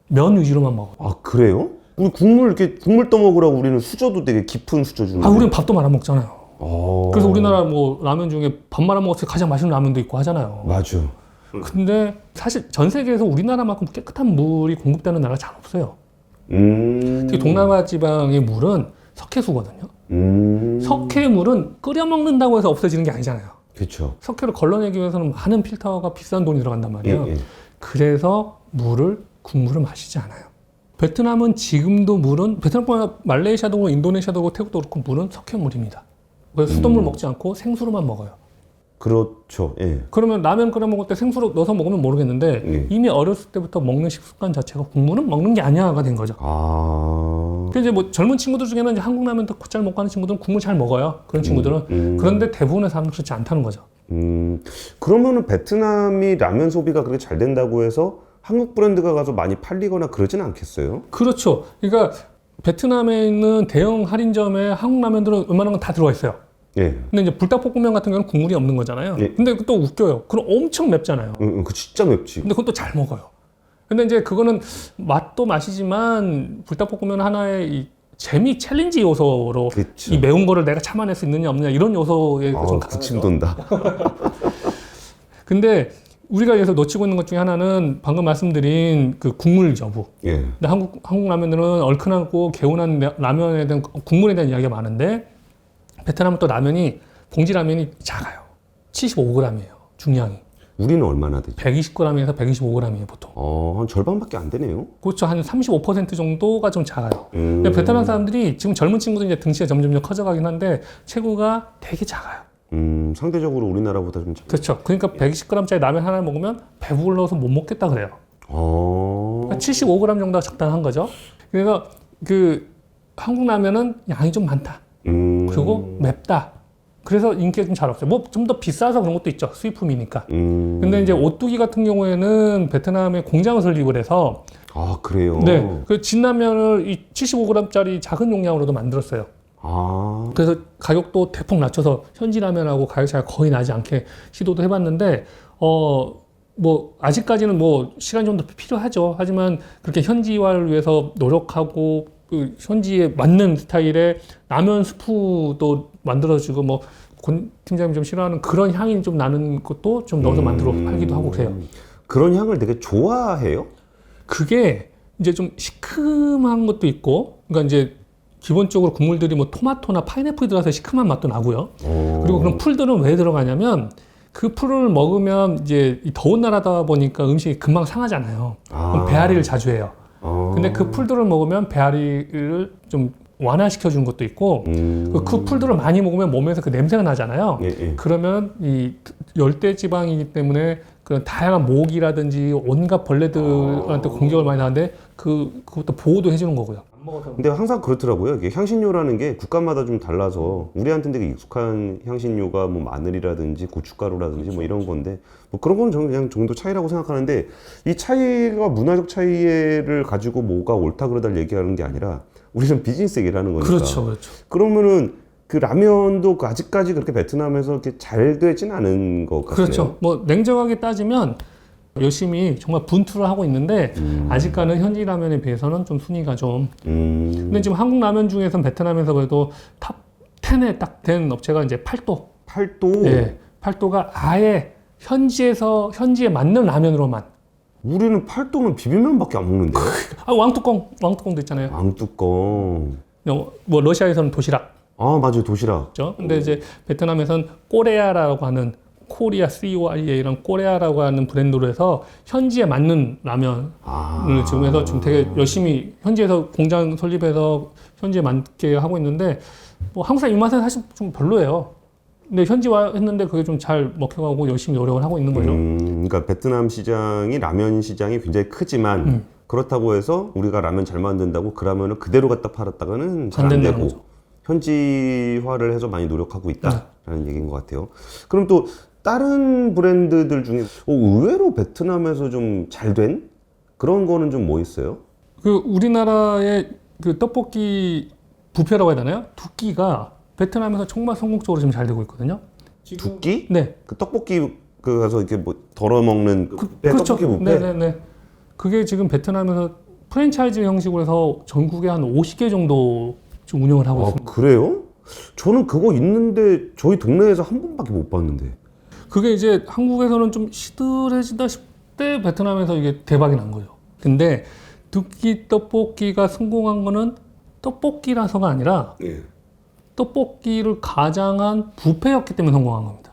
면 위주로만 먹어. 아, 그래요? 우리 국물 떠먹으라고 우리는 수저도 되게 깊은 수저 주는데. 우리는 밥도 말아 먹잖아요. 어. 그래서 우리나라 뭐 라면 중에 밥 말아 먹을 때 가장 맛있는 라면도 있고 하잖아요. 맞아. 근데 사실 전 세계에서 우리나라만큼 깨끗한 물이 공급되는 나라가 잘 없어요. 특히 동남아 지방의 물은 석회수거든요. 석회물은 끓여 먹는다고 해서 없어지는 게 아니잖아요. 그렇죠. 석회를 걸러내기 위해서는 많은 필터가 비싼 돈이 들어간단 말이에요. 예. 그래서 국물을 마시지 않아요. 베트남은 지금도 물은 베트남뿐만 아니라 말레이시아도 그렇고 인도네시아도 그렇고 태국도 그렇고 물은 석회물입니다. 그래서 수돗물 먹지 않고 생수로만 먹어요. 그렇죠. 예. 그러면 라면 끓여 먹을 때 생수로 넣어서 먹으면 모르겠는데 예. 이미 어렸을 때부터 먹는 식습관 자체가 국물은 먹는 게 아니야가 된 거죠. 근데 이제 뭐 젊은 친구들 중에는 이제 한국 라면도 곧잘 먹고 하는 친구들은 국물 잘 먹어요. 그런 친구들은. 그런데 대부분의 사람들은 그렇지 않다는 거죠. 그러면은 베트남이 라면 소비가 그렇게 잘 된다고 해서 한국 브랜드가 가서 많이 팔리거나 그러진 않겠어요? 그렇죠. 그러니까 베트남에 있는 대형 할인점에 한국 라면들은 웬만한 건 다 들어가 있어요. 예. 근데 이제 불닭볶음면 같은 경우는 국물이 없는 거잖아요. 예. 근데 또 웃겨요. 그럼 엄청 맵잖아요. 그 진짜 맵지. 근데 그것도 잘 먹어요. 근데 이제 그거는 맛도 맛이지만 불닭볶음면 하나의 이 재미 챌린지 요소로 그쵸. 이 매운 거를 내가 참아낼 수 있느냐 없느냐 이런 요소에 좀 구침 강하죠. 돈다. 근데 우리가 여기서 놓치고 있는 것 중에 하나는 방금 말씀드린 그 국물 여부. 예. 근데 한국 라면들은 얼큰하고 개운한 라면에 대한 국물에 대한 이야기가 많은데 베트남은 또 라면이 봉지 라면이 작아요. 75g이에요. 중량이. 우리는 얼마나 되죠? 120g에서 125g이에요, 보통. 한 절반밖에 안 되네요. 그렇죠. 한 35% 정도가 좀 작아요. 근데 베트남 사람들이 지금 젊은 친구들이 이제 등치가 점점 커져가긴 한데 체구가 되게 작아요. 상대적으로 우리나라보다 좀 그렇죠. 그러니까 120g짜리 라면 하나 먹으면 배불러서 못 먹겠다 그래요. 그러니까 75g 정도가 적당한 거죠. 그래서 그 한국 라면은 양이 좀 많다. 그리고 맵다. 그래서 인기가 좀 잘 없어요. 뭐 좀 더 비싸서 그런 것도 있죠. 수입품이니까. 근데 이제 오뚜기 같은 경우에는 베트남에 공장을 설립을 해서 그래요? 네. 그 진라면을 이 75g짜리 작은 용량으로도 만들었어요. 그래서 가격도 대폭 낮춰서 현지 라면하고 가격 차이가 거의 나지 않게 시도도 해봤는데 뭐 아직까지는 뭐 시간 좀 더 필요하죠. 하지만 그렇게 현지화를 위해서 노력하고 그 현지에 맞는 스타일의 라면 스프도 만들어주고 뭐 권 팀장님 좀 싫어하는 그런 향이 좀 나는 것도 좀 넣어서 만들어 팔기도 하고 그래요. 그런 향을 되게 좋아해요? 그게 이제 좀 시큼한 것도 있고, 그러니까 이제 기본적으로 국물들이 뭐 토마토나 파인애플이 들어가서 시큼한 맛도 나고요. 그리고 그런 풀들은 왜 들어가냐면 그 풀을 먹으면 이제 이 더운 나라다 보니까 음식이 금방 상하잖아요. 그럼 배앓이를 자주 해요. 근데 그 풀들을 먹으면 배앓이를 좀 완화시켜 주는 것도 있고 그 풀들을 많이 먹으면 몸에서 그 냄새가 나잖아요. 예. 그러면 이 열대 지방이기 때문에 그런 다양한 모기라든지 온갖 벌레들한테 공격을 많이 하는데 그것도 보호도 해주는 거고요. 근데 항상 그렇더라고요. 이게 향신료라는 게 국가마다 좀 달라서 우리한테는 되게 익숙한 향신료가 뭐 마늘이라든지 고춧가루라든지 뭐 이런 건데 뭐 그런 건 저는 그냥 정도 차이라고 생각하는데 이 차이가 문화적 차이를 가지고 뭐가 옳다 그러다 얘기하는 게 아니라 우리는 비즈니스 얘기를 하는 거니까. 그렇죠. 그러면은 그 라면도 아직까지 그렇게 베트남에서 이렇게 잘 되진 않은 것 같아요. 그렇죠. 뭐 냉정하게 따지면 열심히 정말 분투를 하고 있는데 아직 가는 현지 라면에 비해서는 좀 순위가 좀 근데 지금 한국 라면 중에서는 베트남에서 그래도 탑 10에 딱 된 업체가 이제 팔도. 네, 팔도가 아예 현지에 맞는 라면으로만. 우리는 팔도는 비빔면밖에 안 먹는데. 왕뚜껑도 있잖아요. 왕뚜껑. 뭐 러시아에서는 도시락. 맞아요. 도시락. 그렇죠? 근데 이제 베트남에서는 꼬레아라고 하는 코리아 COREA 이런 꼬레아라고 하는 브랜드로 해서 현지에 맞는 라면을 지금 해서 지금 되게 열심히 현지에서 공장 설립해서 현지에 맞게 하고 있는데 뭐 한국 사람 입맛은 사실 좀 별로예요. 근데 현지화 했는데 그게 좀 잘 먹혀가고 열심히 노력을 하고 있는 거죠. 그러니까 베트남 시장이 라면 시장이 굉장히 크지만 그렇다고 해서 우리가 라면 잘 만든다고 그 라면을 그대로 갖다 팔았다가는 잘 안 되고 현지화를 해서 많이 노력하고 있다라는 얘기인 것 같아요. 그럼 또 다른 브랜드들 중에 의외로 베트남에서 좀 잘 된 그런 거는 좀 뭐 있어요? 그 우리나라의 그 떡볶이 뷔페라고 해야 되나요? 두끼가 베트남에서 정말 성공적으로 지금 잘 되고 있거든요. 두끼? 네. 그 떡볶이 그 가서 이렇게 뭐 덜어 먹는 그렇죠. 떡볶이 뷔페? 네네네. 그게 지금 베트남에서 프랜차이즈 형식으로 해서 전국에 한 50개 정도 지금 운영을 하고 아, 있습니다. 그래요? 저는 그거 있는데 저희 동네에서 한 번밖에 못 봤는데. 그게 이제 한국에서는 좀 시들해지다 싶을 때 베트남에서 이게 대박이 난 거예요. 근데 두끼 떡볶이가 성공한 거는 떡볶이라서가 아니라 예. 떡볶이를 가장한 뷔페였기 때문에 성공한 겁니다.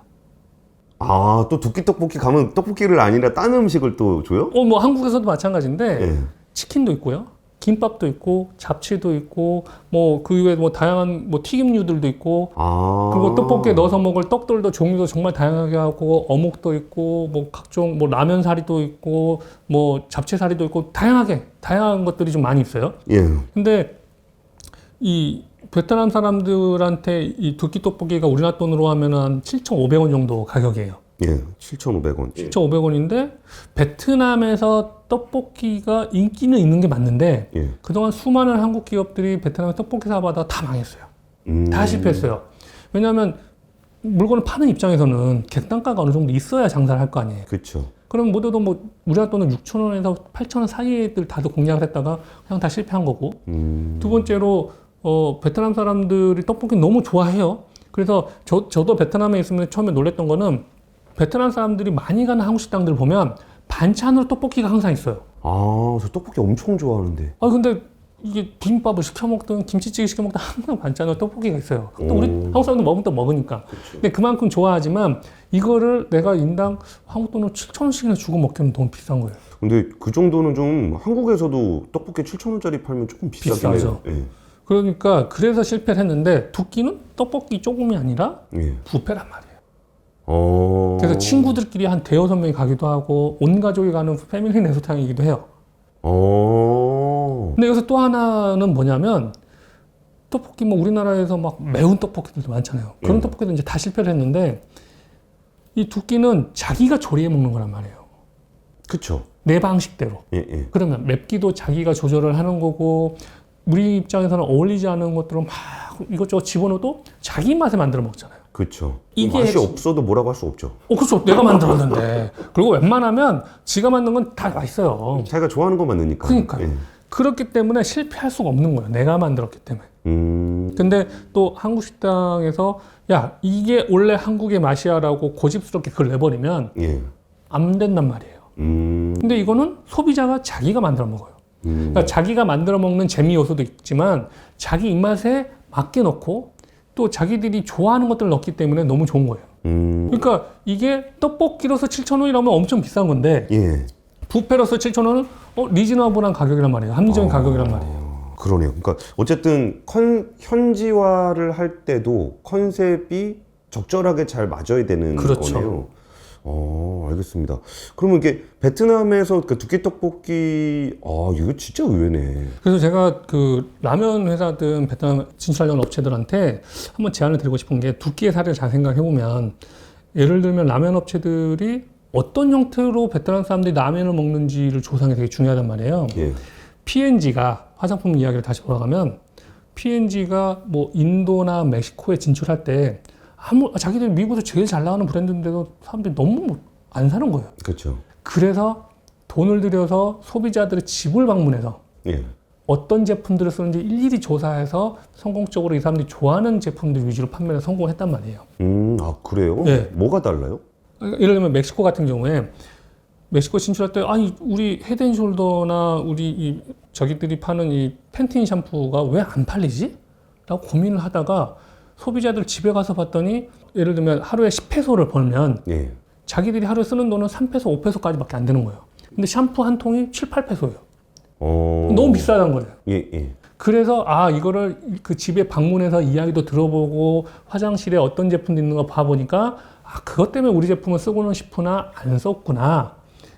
아, 또 두끼 떡볶이 가면 떡볶이를 아니라 딴 음식을 또 줘요? 뭐 한국에서도 마찬가지인데 예. 치킨도 있고요. 김밥도 있고 잡채도 있고 뭐 그 외에 뭐 다양한 뭐 튀김류들도 있고 아. 그리고 떡볶이에 넣어서 먹을 떡들도 종류도 정말 다양하게 하고 어묵도 있고 뭐 각종 뭐 라면 사리도 있고 뭐 잡채 사리도 있고 다양한 것들이 좀 많이 있어요. 예. 근데 이 베트남 사람들한테 이 두끼 떡볶이가 우리나라 돈으로 하면 한 7,500원 정도 가격이에요. 예. 7,500원. 7,500원인데 베트남에서 떡볶이가 인기는 있는 게 맞는데 예. 그동안 수많은 한국 기업들이 베트남에 떡볶이 사업하다가 다 망했어요. 다 실패했어요. 왜냐하면 물건을 파는 입장에서는 객단가가 어느 정도 있어야 장사를 할 거 아니에요. 그렇죠. 그럼 모두도 뭐 우리나라 돈은 6,000원에서 8,000원 사이에들 다들 공략을 했다가 그냥 다 실패한 거고 두 번째로 베트남 사람들이 떡볶이 너무 좋아해요. 그래서 저도 베트남에 있으면 처음에 놀랬던 거는 베트남 사람들이 많이 가는 한국 식당들 보면 반찬으로 떡볶이가 항상 있어요. 아, 저 떡볶이 엄청 좋아하는데. 아 근데 이게 비빔밥을 시켜 먹든 김치찌개 시켜 먹든 항상 반찬으로 떡볶이가 있어요. 또 우리 한국 사람들 먹으면 또 먹으니까. 근데 그만큼 좋아하지만 이거를 내가 인당 한국 돈으로 7,000원씩이나 주고 먹기는 너무 비싼 거예요. 근데 그 정도는 좀 한국에서도 떡볶이 7,000원짜리 팔면 조금 비싸긴 해요. 예. 그러니까 그래서 실패를 했는데 두끼는 떡볶이 조금이 아니라 예. 뷔페란 말이에요. 그래서 그래서 친구들끼리 한 대여섯 명이 가기도 하고 온 가족이 가는 패밀리 내소탕이기도 해요. 근데 여기서 또 하나는 뭐냐면 떡볶이 뭐 우리나라에서 막 매운 떡볶이들도 많잖아요. 그런 떡볶이도 이제 다 실패를 했는데 이 두끼는 자기가 조리해 먹는 거란 말이에요. 그쵸. 내 방식대로. 예, 예. 그러면 맵기도 자기가 조절을 하는 거고 우리 입장에서는 어울리지 않은 것들은 막 이것저것 집어넣어도 자기 맛에 만들어 먹잖아요. 그쵸. 이게 맛이 핵심. 없어도 뭐라고 할 수 없죠. 그렇죠. 내가 만들었는데. 그리고 웬만하면 지가 만든 건 다 맛있어요. 자기가 좋아하는 거 만드니까. 그러니까요. 예. 그렇기 때문에 실패할 수가 없는 거예요. 내가 만들었기 때문에. 근데 또 한국 식당에서 야 이게 원래 한국의 맛이야라고 고집스럽게 그걸 내버리면 예. 안 된단 말이에요. 근데 이거는 소비자가 자기가 만들어 먹어요. 그러니까 자기가 만들어 먹는 재미 요소도 있지만 자기 입맛에 맞게 넣고 또 자기들이 좋아하는 것들을 넣기 때문에 너무 좋은 거예요. 그러니까 이게 떡볶이로서 7,000원이라면 엄청 비싼 건데 예. 뷔페로서 7,000원은 리즈너블한 가격이란 말이에요. 합리적인 가격이란 말이에요. 그러네요. 그러니까 어쨌든 현지화를 할 때도 컨셉이 적절하게 잘 맞아야 되는 그렇죠. 거네요. 알겠습니다. 그러면 이게 베트남에서 그 두께 떡볶이, 이거 진짜 의외네. 그래서 제가 그 라면 회사든 베트남 진출하려는 업체들한테 한번 제안을 드리고 싶은 게 두 끼의 사례를 잘 생각해 보면 예를 들면 라면 업체들이 어떤 형태로 베트남 사람들이 라면을 먹는지를 조사하는 게 되게 중요하단 말이에요. 예. P&G가 화장품 이야기를 다시 돌아가면 P&G가 뭐 인도나 멕시코에 진출할 때 자기들 미국에서 제일 잘 나가는 브랜드인데도 사람들이 너무 안 사는 거예요. 그렇죠. 그래서 돈을 들여서 소비자들의 집을 방문해서 예. 어떤 제품들을 쓰는지 일일이 조사해서 성공적으로 이 사람들이 좋아하는 제품들 위주로 판매를 성공했단 말이에요. 그래요? 네. 뭐가 달라요? 예를 들면 멕시코 같은 경우에 멕시코 진출할 때 아니 우리 헤드앤숄더나 우리 저기들이 파는 이 펜틴 샴푸가 왜 안 팔리지? 라고 고민을 하다가 소비자들 집에 가서 봤더니 예를 들면 하루에 10페소를 벌면 예. 자기들이 하루에 쓰는 돈은 3페소, 5페소까지밖에 안 되는 거예요. 근데 샴푸 한 통이 7, 8페소예요. 너무 비싸다는 거예요. 예, 예. 그래서 이거를 그 집에 방문해서 이야기도 들어보고 화장실에 어떤 제품도 있는 거 봐보니까 그것 때문에 우리 제품을 쓰고는 싶으나 안 썼구나.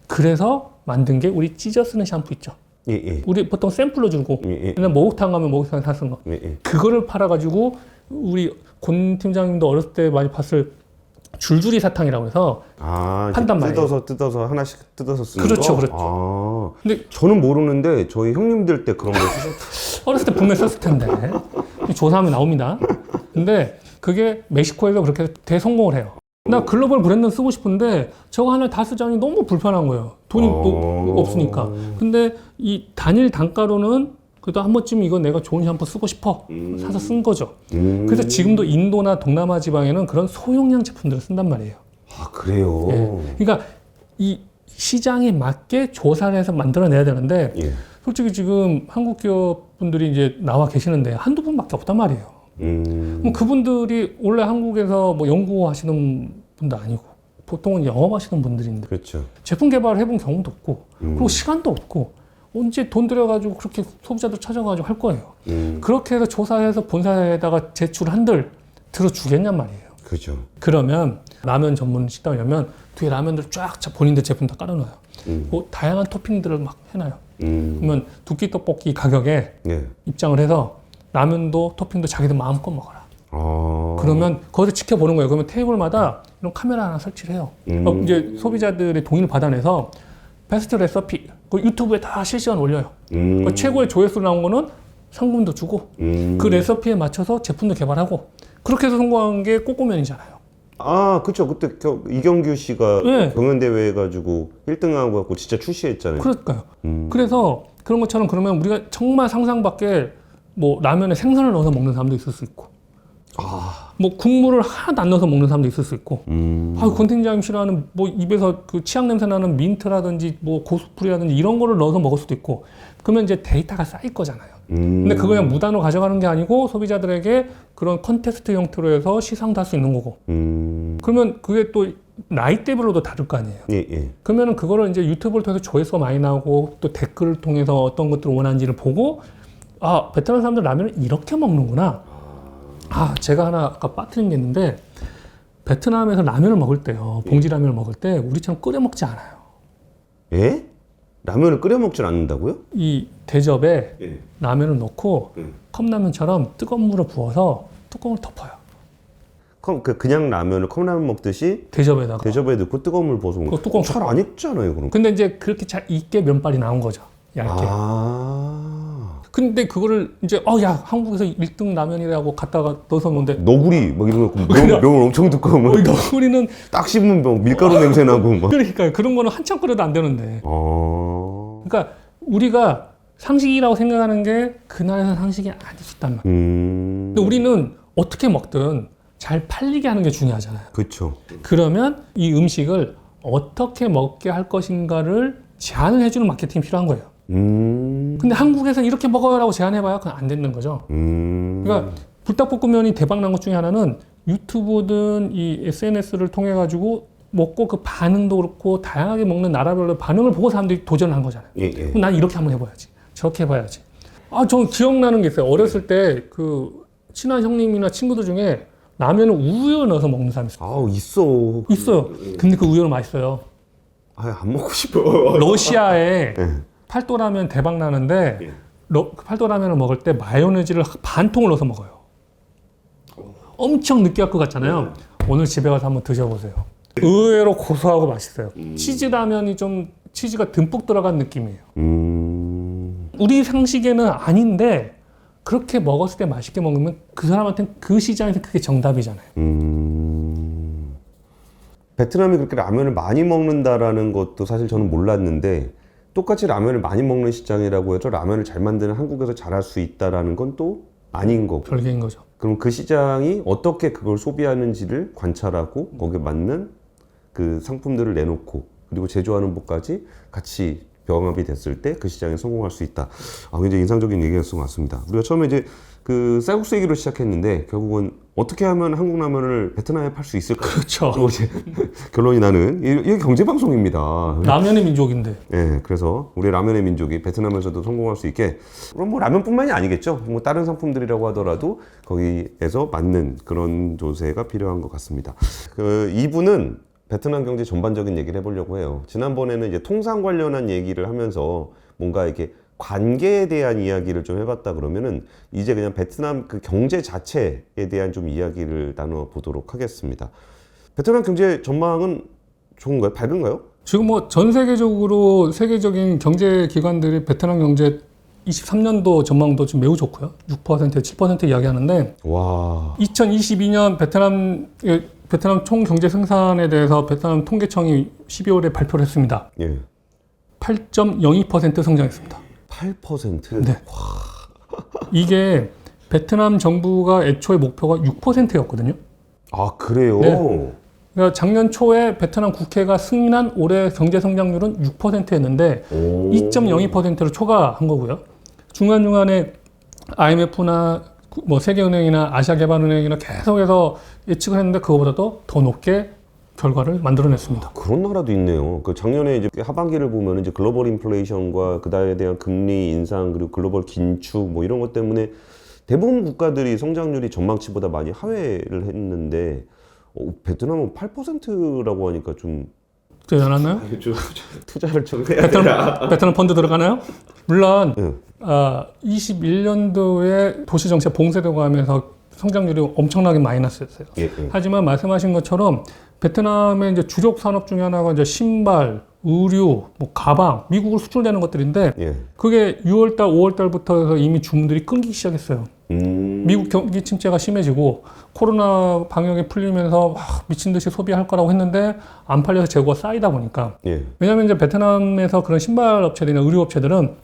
그래서 만든 게 우리 찢어 쓰는 샴푸 있죠. 예, 예. 우리 보통 샘플로 주고 예, 예. 그냥 목욕탕 가면 목욕탕 다 쓰는 거. 예, 예. 그거를 팔아가지고 우리 권 팀장님도 어렸을 때 많이 봤을 줄줄이 사탕이라고 해서 아, 판단 말이에요. 뜯어서 하나씩 뜯어서 쓰는 그렇죠, 거? 그렇죠. 아, 근데 저는 모르는데 저희 형님들 때 그런 거 쓰셨. 어렸을 때 분명히 썼을 텐데 조사하면 나옵니다. 근데 그게 멕시코에서 그렇게 대성공을 해요. 나 글로벌 브랜드 쓰고 싶은데 저거 하나 다 쓰자니 너무 불편한 거예요. 돈이 없으니까. 근데 이 단일 단가로는 그래도 한 번쯤 이거 내가 좋은 샴푸 쓰고 싶어 사서 쓴 거죠. 그래서 지금도 인도나 동남아 지방에는 그런 소용량 제품들을 쓴단 말이에요. 아, 그래요. 예. 그러니까 이 시장에 맞게 조사를 해서 만들어내야 되는데 예. 솔직히 지금 한국 기업분들이 이제 나와 계시는데 한두 분밖에 없단 말이에요. 그럼 그분들이 원래 한국에서 뭐 연구하시는 분도 아니고 보통은 영업하시는 분들인데 그렇죠. 제품 개발을 해본 경험도 없고 그리고 시간도 없고 언제 돈 들여가지고 그렇게 소비자들 찾아가지고 할 거예요. 그렇게 해서 조사해서 본사에다가 제출한들 들어주겠냔 말이에요. 그렇죠. 그러면 라면 전문 식당이라면 뒤에 라면들 쫙 본인들 제품 다 깔아놔요. 뭐 다양한 토핑들을 막 해놔요. 그러면 두끼 떡볶이 가격에 예. 입장을 해서 라면도 토핑도 자기들 마음껏 먹어라. 아. 그러면 거기서 지켜보는 거예요. 그러면 테이블마다 이런 카메라 하나 설치를 해요. 이제 소비자들의 동의를 받아내서 베스트 레시피 그 유튜브에 다 실시간 올려요. 그 최고의 조회수 나온 거는 상금도 주고 그 레시피에 맞춰서 제품도 개발하고 그렇게 해서 성공한 게 꼬꼬면이잖아요. 아, 그쵸. 그때 이경규 씨가 네. 경연대회 해가지고 1등하고 갖고 진짜 출시했잖아요. 그러니까요. 그래서 그런 것처럼 그러면 우리가 정말 상상 밖에 뭐 라면에 생선을 넣어서 먹는 사람도 있을 수 있고 뭐 국물을 하나도 안 넣어서 먹는 사람도 있을 수 있고 권 팀장님 싫어하는 뭐 입에서 그 치약 냄새 나는 민트라든지 뭐 고수풀이라든지 이런 거를 넣어서 먹을 수도 있고 그러면 이제 데이터가 쌓일 거잖아요. 근데 그거 그냥 무단으로 가져가는 게 아니고 소비자들에게 그런 컨테스트 형태로 해서 시상도 할 수 있는 거고 그러면 그게 또 나이대별로도 다를 거 아니에요. 예, 예. 그러면은 그거를 이제 유튜브를 통해서 조회수가 많이 나오고 또 댓글을 통해서 어떤 것들을 원하는지를 보고 아, 베트남 사람들 라면을 이렇게 먹는구나. 아, 제가 하나 아까 빠뜨린 게 있는데 베트남에서 라면을 먹을 때요. 봉지 라면을 먹을 때 우리처럼 끓여 먹지 않아요. 예? 라면을 끓여 먹질 않는다고요? 이 대접에 예. 라면을 넣고 음. 컵라면처럼 뜨거운 물을 부어서 뚜껑을 덮어요. 그냥 라면을 컵라면 먹듯이 대접에다가. 대접에 넣고 뜨거운 물 부어서 먹는 그 뚜껑 잘안 익잖아요, 그럼. 근데 이제 그렇게 잘 익게 면발이 나온 거죠. 얇게. 아. 근데 그거를 이제 야 한국에서 1등 라면이라고 갖다가 넣어서 먹는데 너구리 막 이런 거 명을 엄청 듣고 막 우리는 딱 씹으면 막 밀가루 냄새 나고 막. 그러니까 그런 거는 한참 끓여도 안 되는데. 아. 그러니까 우리가 상식이라고 생각하는 게 그날에서 상식이 아닐 수 있단 말이에요. 근데 우리는 어떻게 먹든 잘 팔리게 하는 게 중요하잖아요. 그렇죠. 그러면 이 음식을 어떻게 먹게 할 것인가를 제안을 해주는 마케팅이 필요한 거예요. 근데 한국에서 이렇게 먹어요라고 제안해봐야 그건 안 되는 거죠. 그러니까 불닭볶음면이 대박 난 것 중에 하나는 유튜브든 이 SNS를 통해 가지고 먹고 그 반응도 그렇고 다양하게 먹는 나라별로 반응을 보고 사람들이 도전을 한 거잖아요. 예, 예. 그럼 난 이렇게 한번 해봐야지. 저렇게 해봐야지. 전 기억나는 게 있어요. 어렸을 때 그 친한 형님이나 친구들 중에 라면을 우유 넣어서 먹는 사람이 있어요. 아우 있어. 있어요. 근데 그 우유는 맛있어요. 안 먹고 싶어. 러시아에 예. 팔도라면 대박 나는데 예. 팔도라면을 먹을 때 마요네즈를 반 통을 넣어서 먹어요. 엄청 느끼할 것 같잖아요. 오늘 집에 가서 한번 드셔보세요. 의외로 고소하고 맛있어요. 치즈라면이 좀 치즈가 듬뿍 들어간 느낌이에요. 우리 상식에는 아닌데 그렇게 먹었을 때 맛있게 먹으면 그 사람한테는 그 시장에서 그게 정답이잖아요. 베트남이 그렇게 라면을 많이 먹는다라는 것도 사실 저는 몰랐는데 똑같이 라면을 많이 먹는 시장이라고 해서 라면을 잘 만드는 한국에서 잘할 수 있다라는 건 또 아닌 거고. 별개인 거죠. 그럼 그 시장이 어떻게 그걸 소비하는지를 관찰하고 거기에 맞는 그 상품들을 내놓고 그리고 제조하는 법까지 같이 병합이 됐을 때 그 시장에 성공할 수 있다. 굉장히 인상적인 얘기였던 것 같습니다. 우리가 처음에 이제 그 쌀국수 얘기로 시작했는데 결국은 어떻게 하면 한국 라면을 베트남에 팔 수 있을까? 그렇죠. 그리고 이제 결론이 나는 이게 경제 방송입니다. 라면의 민족인데. 네, 그래서 우리 라면의 민족이 베트남에서도 성공할 수 있게 그럼 뭐 라면뿐만이 아니겠죠. 뭐 다른 상품들이라고 하더라도 거기에서 맞는 그런 조세가 필요한 것 같습니다. 그 2부는 베트남 경제 전반적인 얘기를 해보려고 해요. 지난번에는 이제 통상 관련한 얘기를 하면서 뭔가 이렇게 관계에 대한 이야기를 좀 해봤다 그러면은 이제 그냥 베트남 그 경제 자체에 대한 좀 이야기를 나눠보도록 하겠습니다. 베트남 경제 전망은 좋은가요? 밝은가요? 지금 뭐 전 세계적으로 세계적인 경제 기관들이 베트남 경제 23년도 전망도 지금 매우 좋고요. 6%, 7% 이야기하는데 와. 2022년 베트남 총 경제 생산에 대해서 베트남 통계청이 12월에 발표를 했습니다. 예. 8.02% 성장했습니다. 8%? 네. 이게 베트남 정부가 애초에 목표가 6%였거든요. 아, 그래요? 네. 그러니까 작년 초에 베트남 국회가 승인한 올해 경제 성장률은 6%였는데 2.02%로 초과한 거고요. 중간중간에 IMF나 뭐 세계은행이나 아시아개발은행이나 계속해서 예측을 했는데 그거보다도 더 높게 결과를 만들어냈습니다. 그런 나라도 있네요. 그 작년에 이제 하반기를 보면 이제 글로벌 인플레이션과 그다음에 대한 금리 인상 그리고 글로벌 긴축 뭐 이런 것 때문에 대부분 국가들이 성장률이 전망치보다 많이 하회를 했는데 베트남은 8%라고 하니까 좀 되지 않았나요? 투자를 좀 해야 되나? 베트남 펀드 들어가나요? 물론 네. 21년도에 도시정책 봉쇄되고 하면서 성장률이 엄청나게 마이너스였어요. 예, 예. 하지만 말씀하신 것처럼 베트남의 이제 주력 산업 중에 하나가 이제 신발, 의류, 뭐 가방, 미국으로 수출되는 것들인데 예. 그게 6월달, 5월달부터 해서 이미 주문들이 끊기기 시작했어요. 미국 경기 침체가 심해지고 코로나 방역이 풀리면서 미친 듯이 소비할 거라고 했는데 안 팔려서 재고가 쌓이다 보니까 예. 왜냐하면 이제 베트남에서 그런 신발 업체들이나 의류 업체들은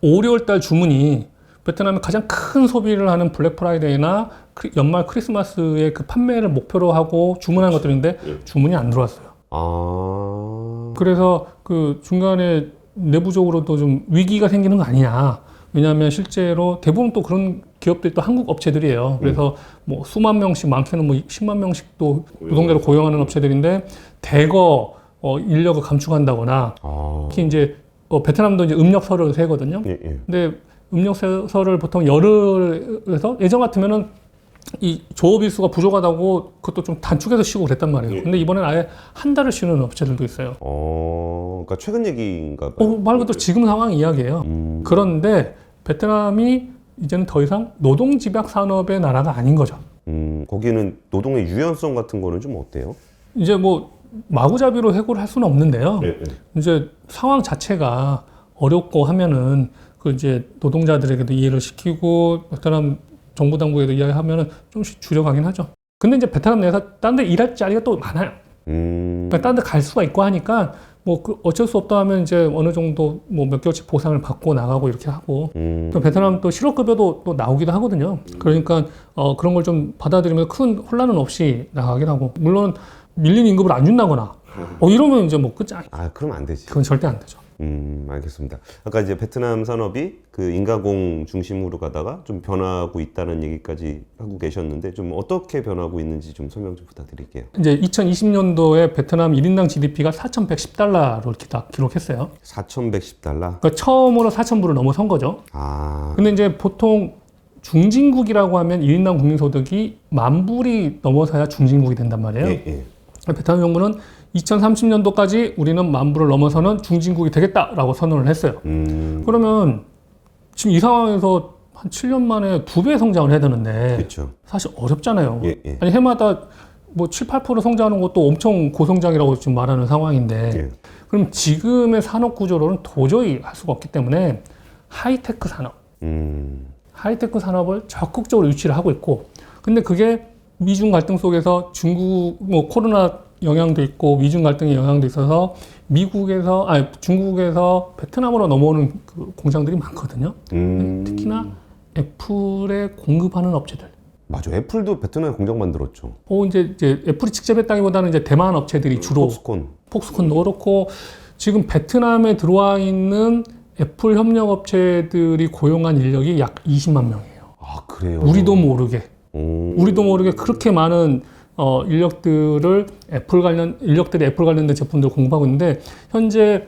5, 6월달 주문이 베트남의 가장 큰 소비를 하는 블랙 프라이데이나 연말 크리스마스의 그 판매를 목표로 하고 주문한 것들인데 주문이 안 들어왔어요. 아. 그래서 그 중간에 내부적으로도 좀 위기가 생기는 거 아니냐. 왜냐하면 실제로 대부분 또 그런 기업들이 또 한국 업체들이에요. 그래서 뭐 수만 명씩, 많게는 뭐 10만 명씩 또 노동자를 고용하는 업체들인데 대거 인력을 감축한다거나 특히 이제 베트남도 이제 음력설을 세거든요. 예, 예. 근데 음력설을 보통 열흘에서 예전 같으면은 이 조업일수가 부족하다고 그것도 좀 단축해서 쉬고 그랬단 말이에요. 근데 이번엔 아예 한 달을 쉬는 업체들도 있어요. 그러니까 최근 얘기인가 봐요. 말 그대로 지금 상황 이야기예요. 그런데 베트남이 이제는 더 이상 노동집약 산업의 나라가 아닌 거죠. 거기는 노동의 유연성 같은 거는 좀 어때요? 이제 뭐 마구잡이로 해고를 할 수는 없는데요. 예, 예. 이제 상황 자체가 어렵고 하면은 그 이제 노동자들에게도 이해를 시키고 베트남 정부 당국에도 이야기하면은 좀씩 줄여가긴 하죠. 근데 이제 베트남 내에서 딴 데 일할 자리가 또 많아요. 그러니까 딴 데 갈 수가 있고 하니까 뭐 어쩔 수 없다 하면 이제 어느 정도 뭐 몇 개월치 보상을 받고 나가고 이렇게 하고 또 베트남 또 실업급여도 또 나오기도 하거든요. 그러니까 그런 걸 좀 받아들이면서 큰 혼란은 없이 나가긴 하고 물론 밀린 임금을 안 준다거나 이러면 이제 뭐 끝장이죠. 그러면 안 되지. 그건 절대 안 되죠. 알겠습니다. 아까 이제 베트남 산업이 그 인가공 중심으로 가다가 좀 변하고 있다는 얘기까지 하고 계셨는데 좀 어떻게 변하고 있는지 좀 설명 좀 부탁드릴게요. 이제 2020년도에 베트남 1인당 GDP가 4,110달러로 이렇게 다 기록했어요. 4,110달러? 그러니까 처음으로 4,000불을 넘어선 거죠. 근데 이제 보통 중진국이라고 하면 1인당 국민소득이 10,000불이 넘어서야 중진국이 된단 말이에요. 예, 예. 베트남 정부는 2030년도까지 우리는 10,000불을 넘어서는 중진국이 되겠다라고 선언을 했어요. 그러면 지금 이 상황에서 한 7년 만에 2배 성장을 해야 되는데 그렇죠. 사실 어렵잖아요. 예, 예. 아니 해마다 뭐 7, 8% 성장하는 것도 엄청 고성장이라고 지금 말하는 상황인데 예. 그럼 지금의 산업 구조로는 도저히 할 수가 없기 때문에 하이테크 산업, 하이테크 산업을 적극적으로 유치를 하고 있고 근데 그게 미중 갈등 속에서 중국 뭐 코로나 영향도 있고 미중 갈등의 영향도 있어서 중국에서 베트남으로 넘어오는 그 공장들이 많거든요. 특히나 애플에 공급하는 업체들. 맞아. 애플도 베트남에 공장 만들었죠. 이제 애플이 직접 했다기보다는 이제 대만 업체들이 주로 폭스콘도 그렇고 지금 베트남에 들어와 있는 애플 협력 업체들이 고용한 인력이 약 20만 명이에요. 그래요? 우리도 모르게 그렇게 많은 인력들이 애플 관련된 제품들을 공급하고 있는데 현재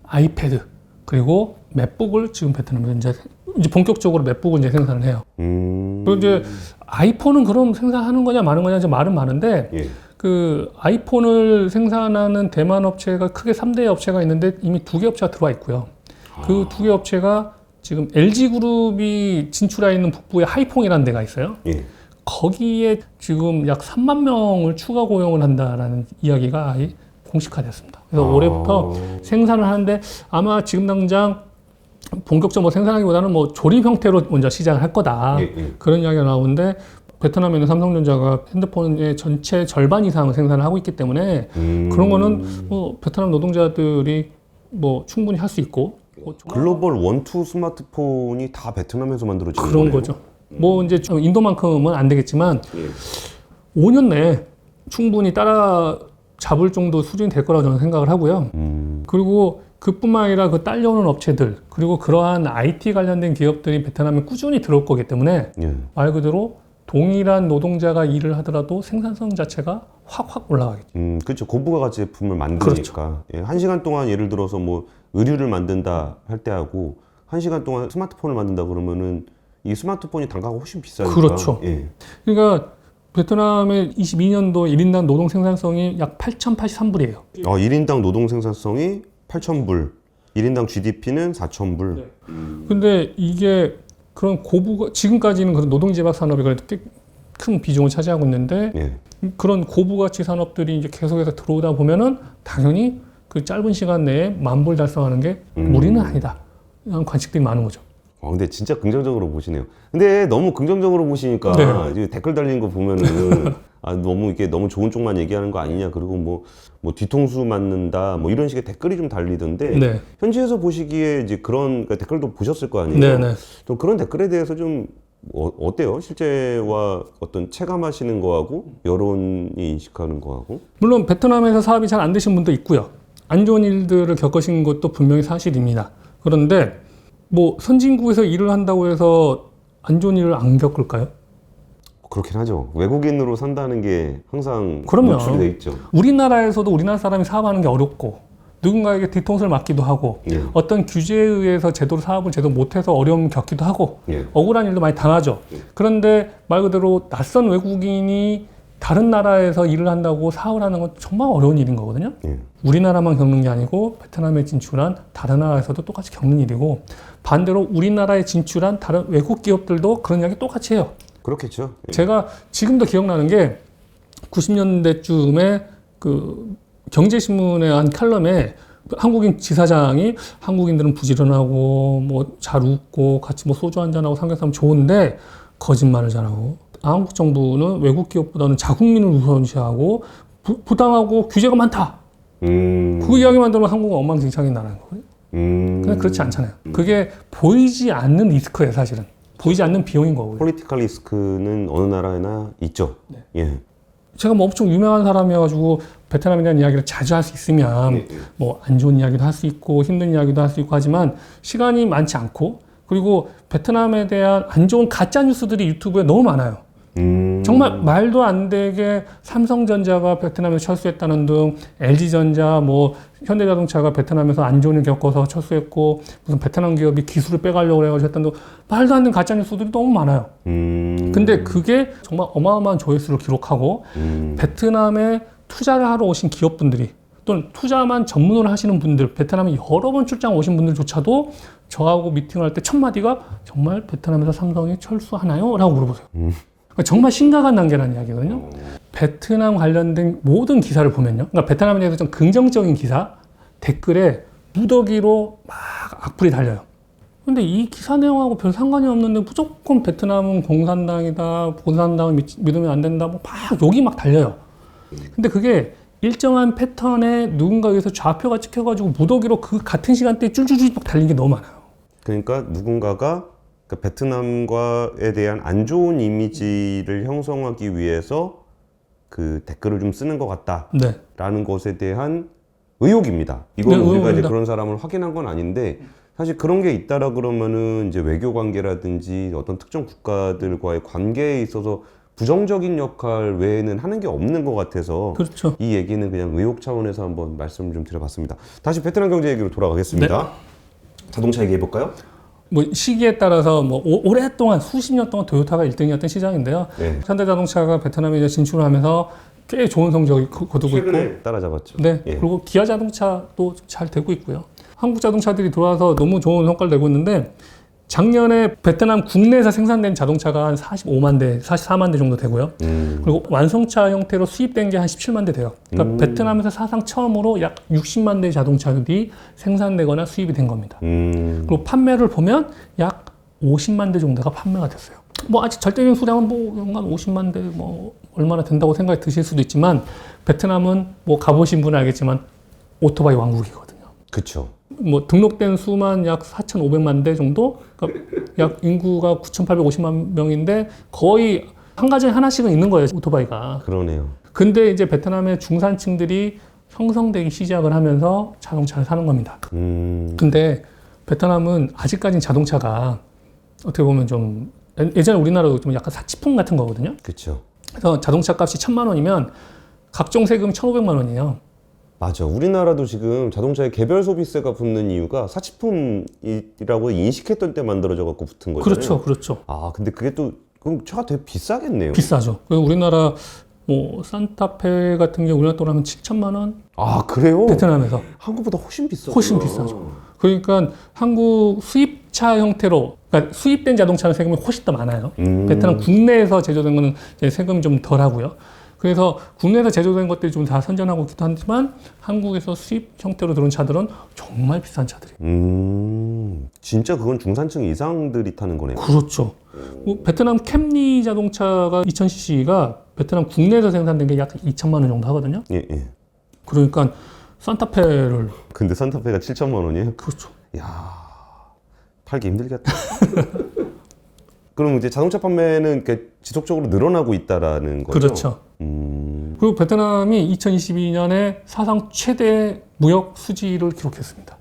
아이패드 그리고 맥북을 지금 베트남에서 이제 본격적으로 맥북을 이제 생산을 해요. 그리고 이제 아이폰은 그럼 생산하는 거냐 마는 거냐 이제 말은 많은데 예. 그 아이폰을 생산하는 대만 업체가 크게 3대 업체가 있는데 이미 2개 업체가 들어와 있고요. 그 두 개 업체가 지금 LG그룹이 진출해 있는 북부에 하이퐁이라는 데가 있어요. 예. 거기에 지금 약 3만 명을 추가 고용을 한다라는 이야기가 아예 공식화됐습니다. 그래서 올해부터 생산을 하는데 아마 지금 당장 본격적으로 생산하기보다는 뭐 조립 형태로 먼저 시작을 할 거다. 그런 이야기가 나오는데 베트남에 있는 삼성전자가 핸드폰의 전체 절반 이상을 생산을 하고 있기 때문에 그런 거는 뭐 베트남 노동자들이 뭐 충분히 할 수 있고 뭐 글로벌 원투 스마트폰이 다 베트남에서 만들어지는 그런 거네요. 거죠. 뭐 이제 좀 인도만큼은 안 되겠지만 5년 내에 충분히 따라잡을 정도 수준이 될 거라고 저는 생각을 하고요. 그리고 그뿐만 아니라 그 딸려오는 업체들 그리고 그러한 IT 관련된 기업들이 베트남에 꾸준히 들어올 거기 때문에 예. 말 그대로 동일한 노동자가 일을 하더라도 생산성 자체가 확 올라가겠죠. 그렇죠. 고부가가치 제품을 만드니까. 예, 1시간 동안 예를 들어서 뭐 의류를 만든다 할 때하고 1시간 동안 스마트폰을 만든다 그러면은 이 스마트폰이 단가가 훨씬 비싸니까. 그렇죠. 예. 그러니까 베트남의 22년도 1인당 노동 생산성이 약 8,083불이에요. 1인당 노동 생산성이 8,000불, 1인당 GDP는 4,000불. 근데 이게 그런 고부가 지금까지는 그런 노동지박 산업이 그래도 꽤 큰 비중을 차지하고 있는데 예. 그런 고부가치 산업들이 이제 계속해서 들어오다 보면은 당연히 그 짧은 시간 내에 만불 달성하는 게 무리는 아니다. 이런 관측들이 많은 거죠. 근데 진짜 긍정적으로 보시네요. 근데 너무 긍정적으로 보시니까 네. 이제 댓글 달린 거 보면은 너무 이게 너무 좋은 쪽만 얘기하는 거 아니냐. 그리고 뭐 뒤통수 맞는다. 뭐 이런 식의 댓글이 좀 달리던데 네. 현지에서 보시기에 이제 그런 그러니까 댓글도 보셨을 거 아니에요. 네네. 좀 그런 댓글에 대해서 좀 어때요? 실제와 어떤 체감하시는 거하고 여론이 인식하는 거하고. 물론 베트남에서 사업이 잘 안 되신 분도 있고요. 안 좋은 일들을 겪으신 것도 분명히 사실입니다. 그런데 뭐 선진국에서 일을 한다고 해서 안 좋은 일을 안 겪을까요? 그렇긴 하죠. 외국인으로 산다는 게 항상 그럼요. 노출이 돼 있죠. 우리나라에서도 우리나라 사람이 사업하는 게 어렵고 누군가에게 뒤통수를 맞기도 하고 예. 어떤 규제에 의해서 제대로 사업을 제대로 못해서 어려움 겪기도 하고 예. 억울한 일도 많이 당하죠. 그런데 말 그대로 낯선 외국인이 다른 나라에서 일을 한다고 사업을 하는 건 정말 어려운 일인 거거든요. 예. 우리나라만 겪는 게 아니고 베트남에 진출한 다른 나라에서도 똑같이 겪는 일이고 반대로 우리나라에 진출한 다른 외국 기업들도 그런 이야기 똑같이 해요. 그렇겠죠. 예. 제가 지금도 기억나는 게 90년대쯤에 그 경제신문의 한 칼럼에 한국인 지사장이 한국인들은 부지런하고 뭐 잘 웃고 같이 뭐 소주 한잔하고 삼겹살 좋은데 거짓말을 잘하고 한국 정부는 외국 기업보다는 자국민을 우선시하고 부당하고 규제가 많다. 그 이야기만 들으면 한국은 엉망진창인 나라인 거예요. 근데 그렇지 않잖아요. 그게 보이지 않는 리스크예요, 사실은. 보이지 않는 비용인 거고요. 폴리티컬 리스크는 어느 나라에나 있죠. 네. 예. 제가 뭐 엄청 유명한 사람이어가지고 베트남에 대한 이야기를 자주 할 수 있으면 뭐 안 좋은 이야기도 할 수 있고 힘든 이야기도 할 수 있고 하지만 시간이 많지 않고 그리고 베트남에 대한 안 좋은 가짜 뉴스들이 유튜브에 너무 많아요. 정말 말도 안 되게 삼성전자가 베트남에서 철수했다는 등 LG전자 뭐 현대자동차가 베트남에서 안 좋은 일 겪어서 철수했고 무슨 베트남 기업이 기술을 빼가려고 해가지고 했다는 등 말도 안 되는 가짜 뉴스들이 너무 많아요. 근데 그게 정말 어마어마한 조회수를 기록하고 베트남에 투자를 하러 오신 기업분들이 또는 투자만 전문으로 하시는 분들 베트남에 여러 번 출장 오신 분들조차도 저하고 미팅할 때 첫 마디가 정말 베트남에서 삼성이 철수하나요? 라고 물어보세요. 정말 심각한 단계라는 이야기거든요. 베트남 관련된 모든 기사를 보면요. 그러니까 베트남에 대해서 좀 긍정적인 기사, 댓글에 무더기로 막 악플이 달려요. 근데 이 기사 내용하고 별 상관이 없는데 무조건 베트남은 공산당이다, 공산당을 믿으면 안 된다, 뭐 막 욕이 막 달려요. 근데 그게 일정한 패턴에 누군가 위해서 좌표가 찍혀가지고 무더기로 그 같은 시간대에 쫄쫄쫄 막 달리는 게 너무 많아요. 그러니까 누군가가 그 베트남과에 대한 안 좋은 이미지를 형성하기 위해서 그 댓글을 좀 쓰는 것 같다라는 네. 것에 대한 의혹입니다. 이건 네, 우리가 의혹입니다. 이제 그런 사람을 확인한 건 아닌데 사실 그런 게 있다라 그러면은 이제 외교 관계라든지 어떤 특정 국가들과의 관계에 있어서 부정적인 역할 외에는 하는 게 없는 것 같아서 그렇죠. 이 얘기는 그냥 의혹 차원에서 한번 말씀을 좀 드려봤습니다. 다시 베트남 경제 얘기로 돌아가겠습니다. 자동차 얘기해 볼까요? 뭐 시기에 따라서 뭐 오랫동안 수십 년 동안 토요타가 1등이었던 시장인데요. 네. 현대자동차가 베트남에 이제 진출하면서 꽤 좋은 성적을 거두고 있고, 최근에 따라잡았죠. 네. 예. 그리고 기아 자동차도 잘 되고 있고요. 한국 자동차들이 들어와서 너무 좋은 성과를 내고 있는데 작년에 베트남 국내에서 생산된 자동차가 한 45만 대, 44만 대 정도 되고요. 그리고 완성차 형태로 수입된 게 한 17만 대 돼요. 그러니까 베트남에서 사상 처음으로 약 60만 대의 자동차들이 생산되거나 수입이 된 겁니다. 그리고 판매를 보면 약 50만 대 정도가 판매가 됐어요. 뭐 아직 절대적인 수량은 뭐 연간 50만 대 뭐 얼마나 된다고 생각이 드실 수도 있지만 베트남은 뭐 가보신 분은 알겠지만 오토바이 왕국이거든요. 그쵸. 뭐 등록된 수만 약 4,500만 대 정도, 그러니까 약 인구가 9,850만 명인데 거의 한 가정에 하나씩은 있는 거예요, 오토바이가. 그러네요. 근데 이제 베트남의 중산층들이 형성되기 시작을 하면서 자동차를 사는 겁니다. 근데 베트남은 아직까지는 자동차가 어떻게 보면 좀 예전에 우리나라도 좀 약간 사치품 같은 거거든요. 그쵸. 그래서 자동차 값이 1,000만 원이면 각종 세금 1,500만 원이에요. 맞아. 우리나라도 지금 자동차에 개별 소비세가 붙는 이유가 사치품이라고 인식했던 때 만들어져 갖고 붙은 거잖아요. 그렇죠, 그렇죠. 아, 근데 그게 또 그럼 차가 되게 비싸겠네요. 비싸죠. 그래서 우리나라 뭐 산타페 같은 게 우리나라 돈으로 하면 7천만 원? 아, 그래요? 베트남에서 한국보다 훨씬 비싸죠. 훨씬 비싸죠. 그러니까 한국 수입차 형태로, 그러니까 수입된 자동차는 세금이 훨씬 더 많아요. 베트남 국내에서 제조된 거는 이제 세금이 좀 덜하고요. 그래서 국내에서 제조된 것들이 좀 다 선전하고 있기도 하지만 한국에서 수입 형태로 들어온 차들은 정말 비싼 차들이에요. 진짜 그건 중산층 이상들이 타는 거네요. 그렇죠. 뭐 베트남 캠리 자동차가 2000cc가 베트남 국내에서 생산된 게 약 2천만 원 정도 하거든요. 예, 예. 그러니까 산타페를 근데 산타페가 7천만 원이에요? 그렇죠. 야, 팔기 힘들겠다. 그럼 이제 자동차 판매는 이렇게 지속적으로 늘어나고 있다라는 거죠? 그렇죠. 그리고 베트남이 2022년에 사상 최대 무역 수지를 기록했습니다.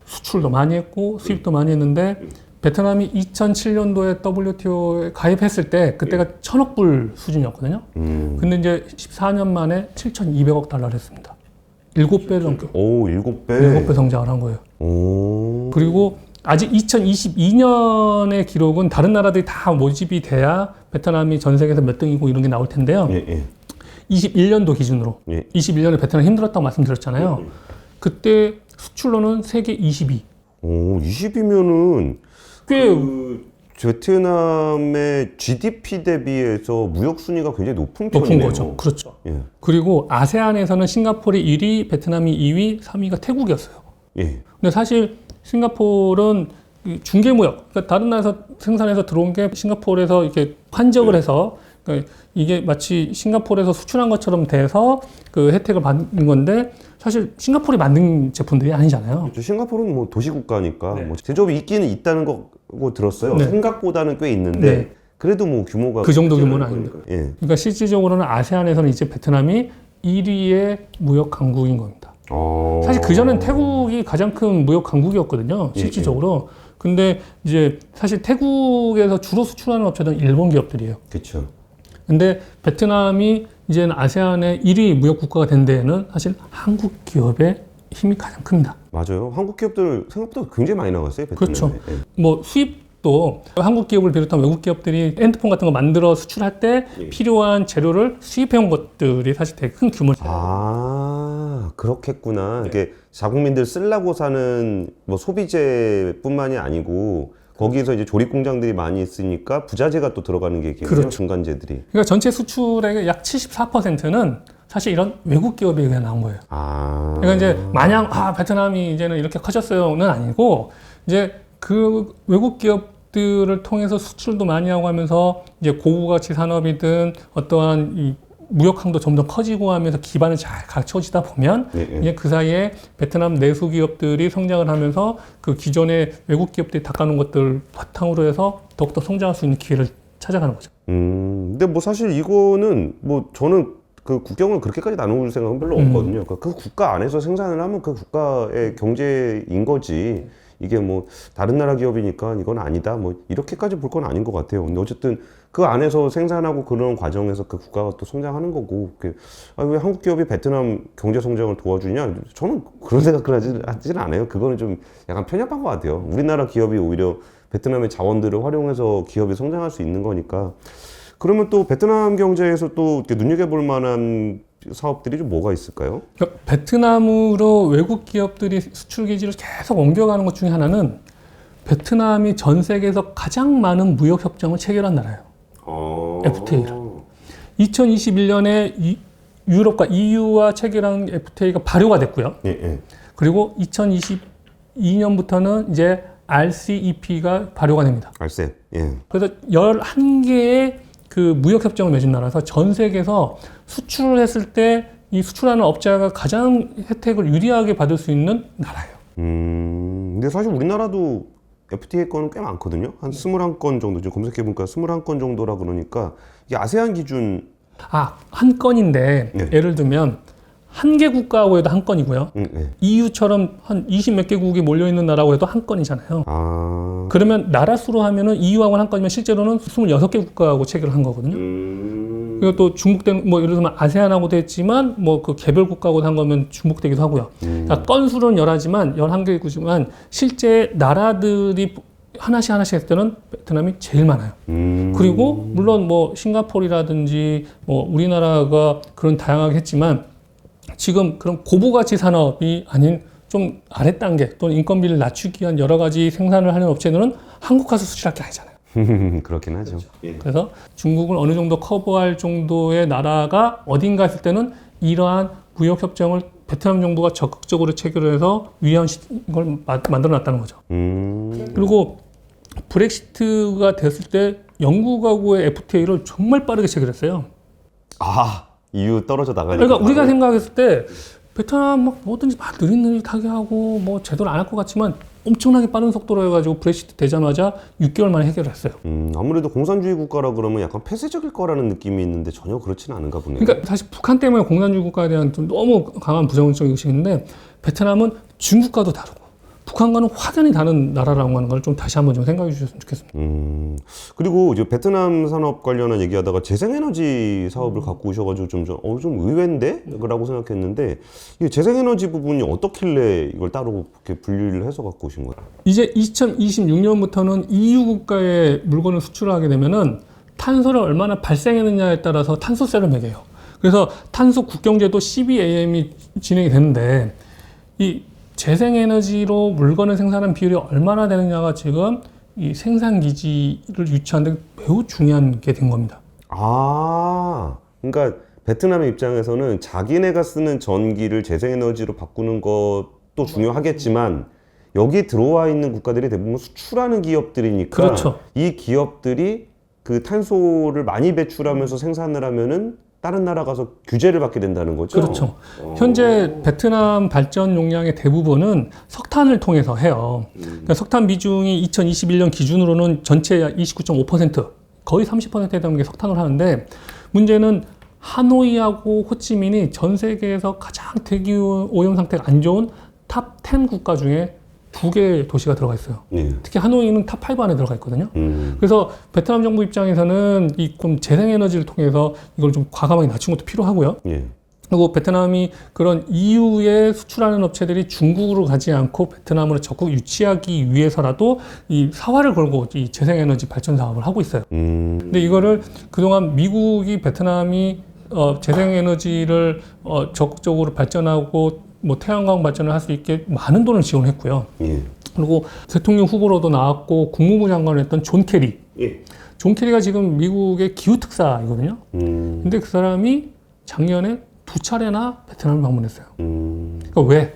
수출도 많이 했고 수입도 많이 했는데 베트남이 2007년도에 WTO에 가입했을 때 그때가 1,000억 불 수준이었거든요. 근데 이제 14년 만에 7,200억 달러를 했습니다. 7배 정도. 오, 7배? 7배 성장을 한 거예요. 오. 그리고 아직 2022년의 기록은 다른 나라들이 다 모집이 돼야 베트남이 전 세계에서 몇 등이고 이런 게 나올 텐데요. 예, 예. 21년도 기준으로. 예. 21년에 베트남 힘들었다고 말씀드렸잖아요. 그때 수출로는 세계 22. 오, 20이면은 꽤 베트남의 GDP 대비해서 무역 순위가 굉장히 높은 높은 편이네요. 거죠. 그렇죠. 예. 그리고 아세안에서는 싱가포르이 1위, 베트남이 2위, 3위가 태국이었어요. 예. 근데 사실 싱가포르는 중개무역, 그러니까 다른 나라에서 생산해서 들어온 게 싱가포르에서 이렇게 환적을 해서 그러니까 이게 마치 싱가포르에서 수출한 것처럼 돼서 그 혜택을 받는 건데 사실 싱가포르이 만든 제품들이 아니잖아요. 그렇죠. 싱가포르는 뭐 도시국가니까 네. 뭐 제조업이 있기는 있다는 거고 들었어요. 네. 생각보다는 꽤 있는데 네. 그래도 뭐 규모가 그 정도 크지 규모는 않을 아닙니다. 거니까. 예. 그러니까 실질적으로는 아세안에서는 이제 베트남이 1위의 무역 강국인 겁니다. 사실 그전엔 태국이 가장 큰 무역 강국이었거든요. 실질적으로. 근데 이제 사실 태국에서 주로 수출하는 업체들은 일본 기업들이에요. 그렇죠. 근데 베트남이 이제는 아세안의 1위 무역 국가가 된 데에는 사실 한국 기업의 힘이 가장 큽니다. 맞아요. 한국 기업들 생각보다 굉장히 많이 나갔어요. 베트남에. 그렇죠. 예. 뭐 수입도 한국 기업을 비롯한 외국 기업들이 핸드폰 같은 거 만들어 수출할 때 필요한 재료를 수입해온 것들이 사실 되게 큰 규모를 아, 그렇겠구나. 이게 자국민들 쓰려고 사는 뭐 소비재뿐만이 아니고 거기에서 이제 조립 공장들이 많이 있으니까 부자재가 또 들어가는 게 있겠네요. 그렇죠. 중간재들이. 그러니까 전체 수출액의 약 74%는 사실 이런 외국 기업에 의해 나온 거예요. 아. 그러니까 이제 마냥 베트남이 이제는 이렇게 커졌어요는 아니고 이제 그 외국 기업들을 통해서 수출도 많이 하고 하면서 이제 고가치 산업이든 어떠한 이 무역항도 점점 커지고 하면서 기반을 잘 갖춰지다 보면 이제 그 사이에 베트남 내수 기업들이 성장을 하면서 그 기존의 외국 기업들이 닦아놓은 것들 바탕으로 해서 더욱더 성장할 수 있는 기회를 찾아가는 거죠. 근데 뭐 사실 이거는 뭐 저는 그 국경을 그렇게까지 나눌 생각은 별로 없거든요. 그러니까 그 국가 안에서 생산을 하면 그 국가의 경제인 거지. 이게 뭐 다른 나라 기업이니까 이건 아니다. 뭐 이렇게까지 볼 건 아닌 것 같아요. 근데 어쨌든 그 안에서 생산하고 그런 과정에서 그 국가가 또 성장하는 거고. 왜 한국 기업이 베트남 경제 성장을 도와주냐? 저는 그런 생각을 하지는 않아요. 그거는 좀 약간 편협한 것 같아요. 우리나라 기업이 오히려 베트남의 자원들을 활용해서 기업이 성장할 수 있는 거니까. 그러면 또 베트남 경제에서 또 이렇게 눈여겨볼 만한 사업들이 좀 뭐가 있을까요? 그러니까 베트남으로 외국 기업들이 수출 기지를 계속 옮겨가는 것 중에 하나는 베트남이 전 세계에서 가장 많은 무역 협정을 체결한 나라예요. FTA를. 2021년에 유럽과 EU와 체결한 FTA가 발효가 됐고요. 예, 예. 그리고 2022년부터는 이제 RCEP가 발효가 됩니다. 알셉. 예. 그래서 11개의 그 무역 협정을 맺은 나라에서 전 세계에서 수출을 했을 때 이 수출하는 업자가 가장 혜택을 유리하게 받을 수 있는 나라예요. 근데 사실 우리나라도 FTA 건은 꽤 많거든요. 한 21건 정도, 지금 검색해보니까 21건 정도라 그러니까 이게 아세안 기준. 한 건인데 네. 예를 들면 한 개 국가하고 해도 한 건이고요. 네. EU처럼 한 20 몇 개국이 몰려있는 나라고 해도 한 건이잖아요. 그러면 나라 수로 하면은 EU하고는 한 건이면 실제로는 26개 국가하고 체결을 한 거거든요. 그리고 또 중복된, 뭐 예를 들면 아세안하고도 했지만 뭐 그 개별 국가하고도 한 거면 중복되기도 하고요. 그러니까 건수는 11개지만 실제 나라들이 하나씩 했을 때는 베트남이 제일 많아요. 그리고 물론 뭐 싱가포르라든지 뭐 우리나라가 그런 다양하게 했지만 지금 그런 고부가치 산업이 아닌 좀 아래 단계 또는 인건비를 낮추기 위한 여러 가지 생산을 하는 업체들은 한국 가서 수출할 게 아니잖아요. 그렇긴 하죠. 예. 그래서 중국을 어느 정도 커버할 정도의 나라가 어딘가 했을 때는 이러한 무역 협정을 베트남 정부가 적극적으로 체결해서 위한 걸 만들어 놨다는 거죠. 그리고 브렉시트가 됐을 때 영국하고의 FTA를 정말 빠르게 체결했어요. EU 떨어져 나가니까. 그러니까 우리가 생각했을 때 베트남 막 뭐든지 막 느릿느릿하게 하고 뭐 제대로 안 할 것 같지만 엄청나게 빠른 속도로 해가지고 브렉시트 되자마자 6개월 만에 해결을 했어요. 아무래도 공산주의 국가라 그러면 약간 폐쇄적일 거라는 느낌이 있는데 전혀 그렇지는 않은가 보네요. 그러니까 사실 북한 때문에 공산주의 국가에 대한 좀 너무 강한 부정적 의식이 있는데 베트남은 중국과도 다르고 북한과는 확연히 다른 나라라고 하는 걸 좀 다시 한번 좀 생각해 주셨으면 좋겠습니다. 그리고 이제 베트남 산업 관련한 얘기하다가 재생에너지 사업을 갖고 오셔가지고 좀 의외인데? 라고 생각했는데 이 재생에너지 부분이 어떻길래 이걸 따로 이렇게 분리를 해서 갖고 오신 거예요? 이제 2026년부터는 EU 국가에 물건을 수출하게 되면은 탄소를 얼마나 발생했느냐에 따라서 탄소세를 매겨요. 그래서 탄소 국경제도 CBAM이 진행이 되는데 이 재생에너지로 물건을 생산하는 비율이 얼마나 되느냐가 지금 이 생산기지를 유치하는 데 매우 중요한 게 된 겁니다. 그러니까 베트남의 입장에서는 자기네가 쓰는 전기를 재생에너지로 바꾸는 것도 중요하겠지만 여기 들어와 있는 국가들이 대부분 수출하는 기업들이니까 그렇죠. 이 기업들이 그 탄소를 많이 배출하면서 생산을 하면은 다른 나라 가서 규제를 받게 된다는 거죠? 그렇죠. 현재 베트남 발전 용량의 대부분은 석탄을 통해서 해요. 그러니까 석탄 비중이 2021년 기준으로는 전체 29.5%, 거의 30%에 해당하는 게 석탄을 하는데 문제는 하노이하고 호치민이 전 세계에서 가장 대기 오염 상태가 안 좋은 탑 10 국가 중에 2개 도시가 들어가 있어요. 예. 특히 하노이는 탑 5 안에 들어가 있거든요. 그래서 베트남 정부 입장에서는 이 좀 재생에너지를 통해서 이걸 좀 과감하게 낮춘 것도 필요하고요. 예. 그리고 베트남이 그런 EU에 수출하는 업체들이 중국으로 가지 않고 베트남으로 적극 유치하기 위해서라도 이 사활을 걸고 이 재생에너지 발전 사업을 하고 있어요. 근데 이거를 그동안 미국이 베트남이 재생에너지를 적극적으로 발전하고 뭐 태양광 발전을 할 수 있게 많은 돈을 지원했고요. 예. 그리고 대통령 후보로도 나왔고 국무부 장관을 했던 존 케리. 예. 존 케리가 지금 미국의 기후 특사이거든요. 근데 그 사람이 작년에 2차례나 베트남을 방문했어요. 그러니까 왜?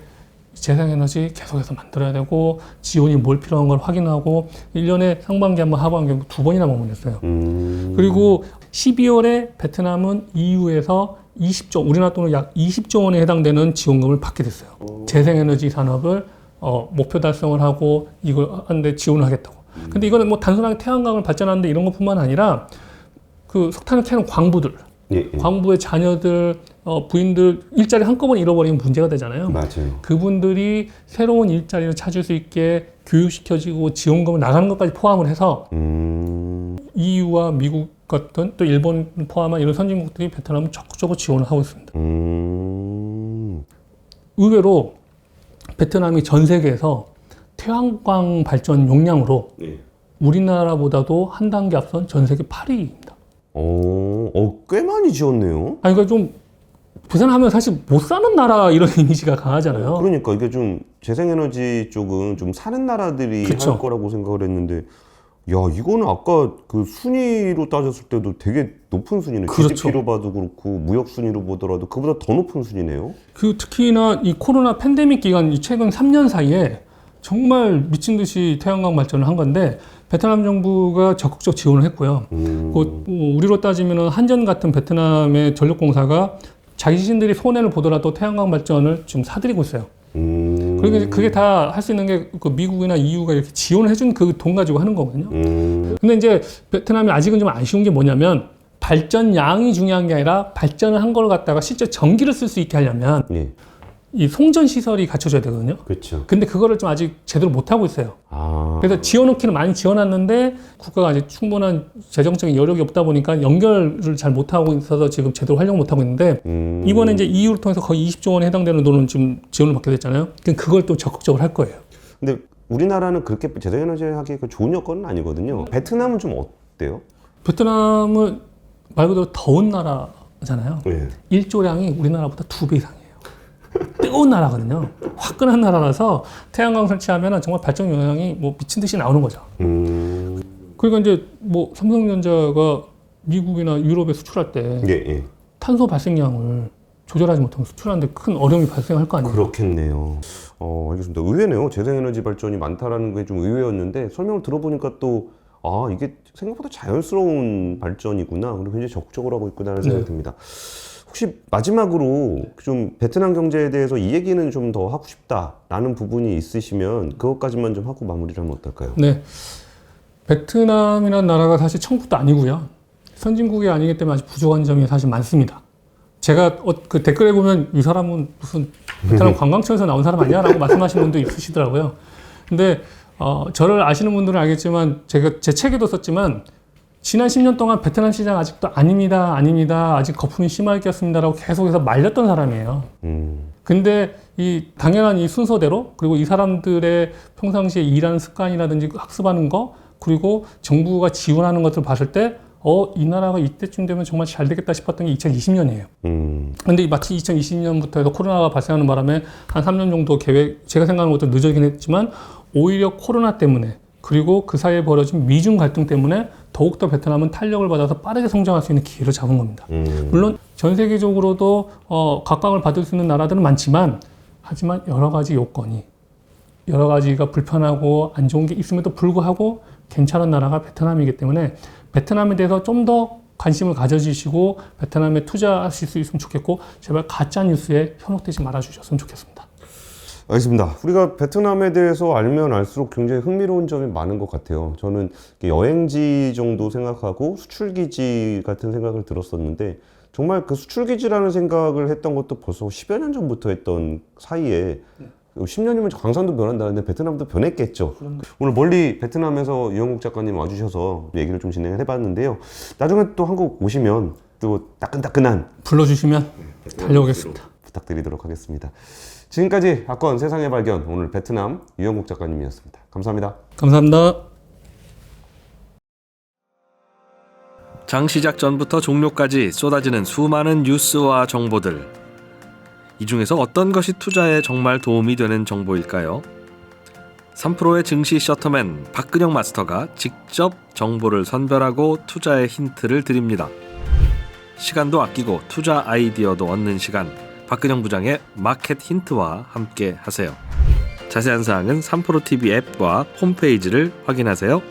재생에너지 계속해서 만들어야 되고 지원이 뭘 필요한 걸 확인하고 1년에 상반기 한번 하반기 한번 2번이나 방문했어요. 그리고 12월에 베트남은 EU에서 20조, 우리나라 돈으로 약 20조 원에 해당되는 지원금을 받게 됐어요. 재생에너지 산업을 목표 달성을 하고 이걸 하는데 지원을 하겠다고. 근데 이거는 뭐 단순하게 태양광을 발전하는데 이런 것뿐만 아니라 그 석탄을 캐는 광부들, 광부의 자녀들, 부인들 일자리 한꺼번에 잃어버리면 문제가 되잖아요. 맞아요. 그분들이 새로운 일자리를 찾을 수 있게 교육시켜지고 지원금을 나가는 것까지 포함을 해서 EU와 미국 같은 또 일본 포함한 이런 선진국들이 베트남을 적극적으로 지원을 하고 있습니다. 의외로 베트남이 전 세계에서 태양광 발전 용량으로 우리나라보다도 한 단계 앞선 전 세계 8위입니다. 꽤 많이 지었네요. 아니, 그러니까 좀 부산하면 사실 못 사는 나라 이런 이미지가 강하잖아요. 그러니까 이게 좀 재생에너지 쪽은 좀 사는 나라들이 그쵸. 할 거라고 생각을 했는데, 야, 이거는 아까 그 순위로 따졌을 때도 되게 높은 순위네. 그렇죠. GDP로 봐도 그렇고 무역 순위로 보더라도 그보다 더 높은 순위네요. 그 특히나 이 코로나 팬데믹 기간 이 최근 3년 사이에 정말 미친 듯이 태양광 발전을 한 건데 베트남 정부가 적극적 지원을 했고요. 우리로 따지면 한전 같은 베트남의 전력공사가 자신들이 손해를 보더라도 태양광 발전을 좀 사들이고 있어요. 그러니까 이제 그게 다 할 수 있는 게 그 미국이나 EU가 이렇게 지원을 해준 그 돈 가지고 하는 거거든요. 근데 이제 베트남이 아직은 좀 아쉬운 게 뭐냐면 발전량이 중요한 게 아니라 발전을 한 걸 갖다가 실제 전기를 쓸 수 있게 하려면 예, 이 송전 시설이 갖춰져야 되거든요. 그렇죠. 근데 그거를 좀 아직 제대로 못 하고 있어요. 그래서 지어놓기는 많이 지어놨는데 국가가 아직 충분한 재정적인 여력이 없다 보니까 연결을 잘 못하고 있어서 지금 제대로 활용 못하고 있는데 이번에 이제 EU를 통해서 거의 20조 원에 해당되는 돈은 지금 지원을 받게 됐잖아요. 그걸 또 적극적으로 할 거예요. 근데 우리나라는 그렇게 재생에너지 하기에 좋은 여건은 아니거든요. 베트남은 좀 어때요? 베트남은 말 그대로 더운 나라잖아요. 예. 일조량이 우리나라보다 2배 이상이에요. 뜨거운 나라거든요. 화끈한 나라라서 태양광 설치하면 정말 발전 영향이 뭐 미친 듯이 나오는 거죠. 그러니까 이제 뭐 삼성전자가 미국이나 유럽에 수출할 때 예. 탄소 발생량을 조절하지 못하면 수출하는데 큰 어려움이 발생할 거 아니에요. 그렇겠네요. 알겠습니다. 의외네요. 재생에너지 발전이 많다라는 게 좀 의외였는데 설명을 들어보니까 또 이게 생각보다 자연스러운 발전이구나. 그리고 굉장히 적극적으로 하고 있구나라는 생각이 듭니다. 혹시 마지막으로 좀 베트남 경제에 대해서 이 얘기는 좀 더 하고 싶다라는 부분이 있으시면 그것까지만 좀 하고 마무리를 하면 어떨까요? 네. 베트남이라는 나라가 사실 천국도 아니고요. 선진국이 아니기 때문에 아직 부족한 점이 사실 많습니다. 제가 그 댓글에 보면 이 사람은 무슨 베트남 관광청에서 나온 사람 아니야? 라고 말씀하시는 분도 있으시더라고요. 근데 저를 아시는 분들은 알겠지만 제가 제 책에도 썼지만 지난 10년 동안 베트남 시장 아직도 아닙니다. 아직 거품이 심하게 꼈습니다라고 계속해서 말렸던 사람이에요. 근데 이 당연한 이 순서대로 그리고 이 사람들의 평상시에 일하는 습관이라든지 학습하는 거 그리고 정부가 지원하는 것들을 봤을 때 이 나라가 이때쯤 되면 정말 잘 되겠다 싶었던 게 2020년이에요. 근데 마치 2020년부터 해서 코로나가 발생하는 바람에 한 3년 정도 계획, 제가 생각하는 것도 늦어지긴 했지만 오히려 코로나 때문에 그리고 그 사이에 벌어진 미중 갈등 때문에 더욱더 베트남은 탄력을 받아서 빠르게 성장할 수 있는 기회를 잡은 겁니다. 물론 전 세계적으로도 각광을 받을 수 있는 나라들은 많지만 하지만 여러 가지 요건이 여러 가지가 불편하고 안 좋은 게 있음에도 불구하고 괜찮은 나라가 베트남이기 때문에 베트남에 대해서 좀 더 관심을 가져주시고 베트남에 투자하실 수 있으면 좋겠고 제발 가짜 뉴스에 현혹되지 말아주셨으면 좋겠습니다. 알겠습니다. 우리가 베트남에 대해서 알면 알수록 굉장히 흥미로운 점이 많은 것 같아요. 저는 여행지 정도 생각하고 수출기지 같은 생각을 들었었는데 정말 그 수출기지라는 생각을 했던 것도 벌써 10여 년 전부터 했던 사이에 10년이면 강산도 변한다는데 베트남도 변했겠죠. 오늘 멀리 베트남에서 이영국 작가님 와주셔서 얘기를 좀 진행을 해봤는데요. 나중에 또 한국 오시면 또 따끈따끈한 불러주시면 달려오겠습니다. 부탁드리도록 하겠습니다. 지금까지 아건 세상의 발견 오늘 베트남 이영국 작가님이었습니다. 감사합니다. 감사합니다. 장 시작 전부터 종료까지 쏟아지는 수많은 뉴스와 정보들. 이 중에서 어떤 것이 투자에 정말 도움이 되는 정보일까요? 3프로의 증시 셔터맨 박근영 마스터가 직접 정보를 선별하고 투자의 힌트를 드립니다. 시간도 아끼고 투자 아이디어도 얻는 시간, 박근영 부장의 마켓 힌트와 함께 하세요. 자세한 사항은 3프로 TV 앱과 홈페이지를 확인하세요.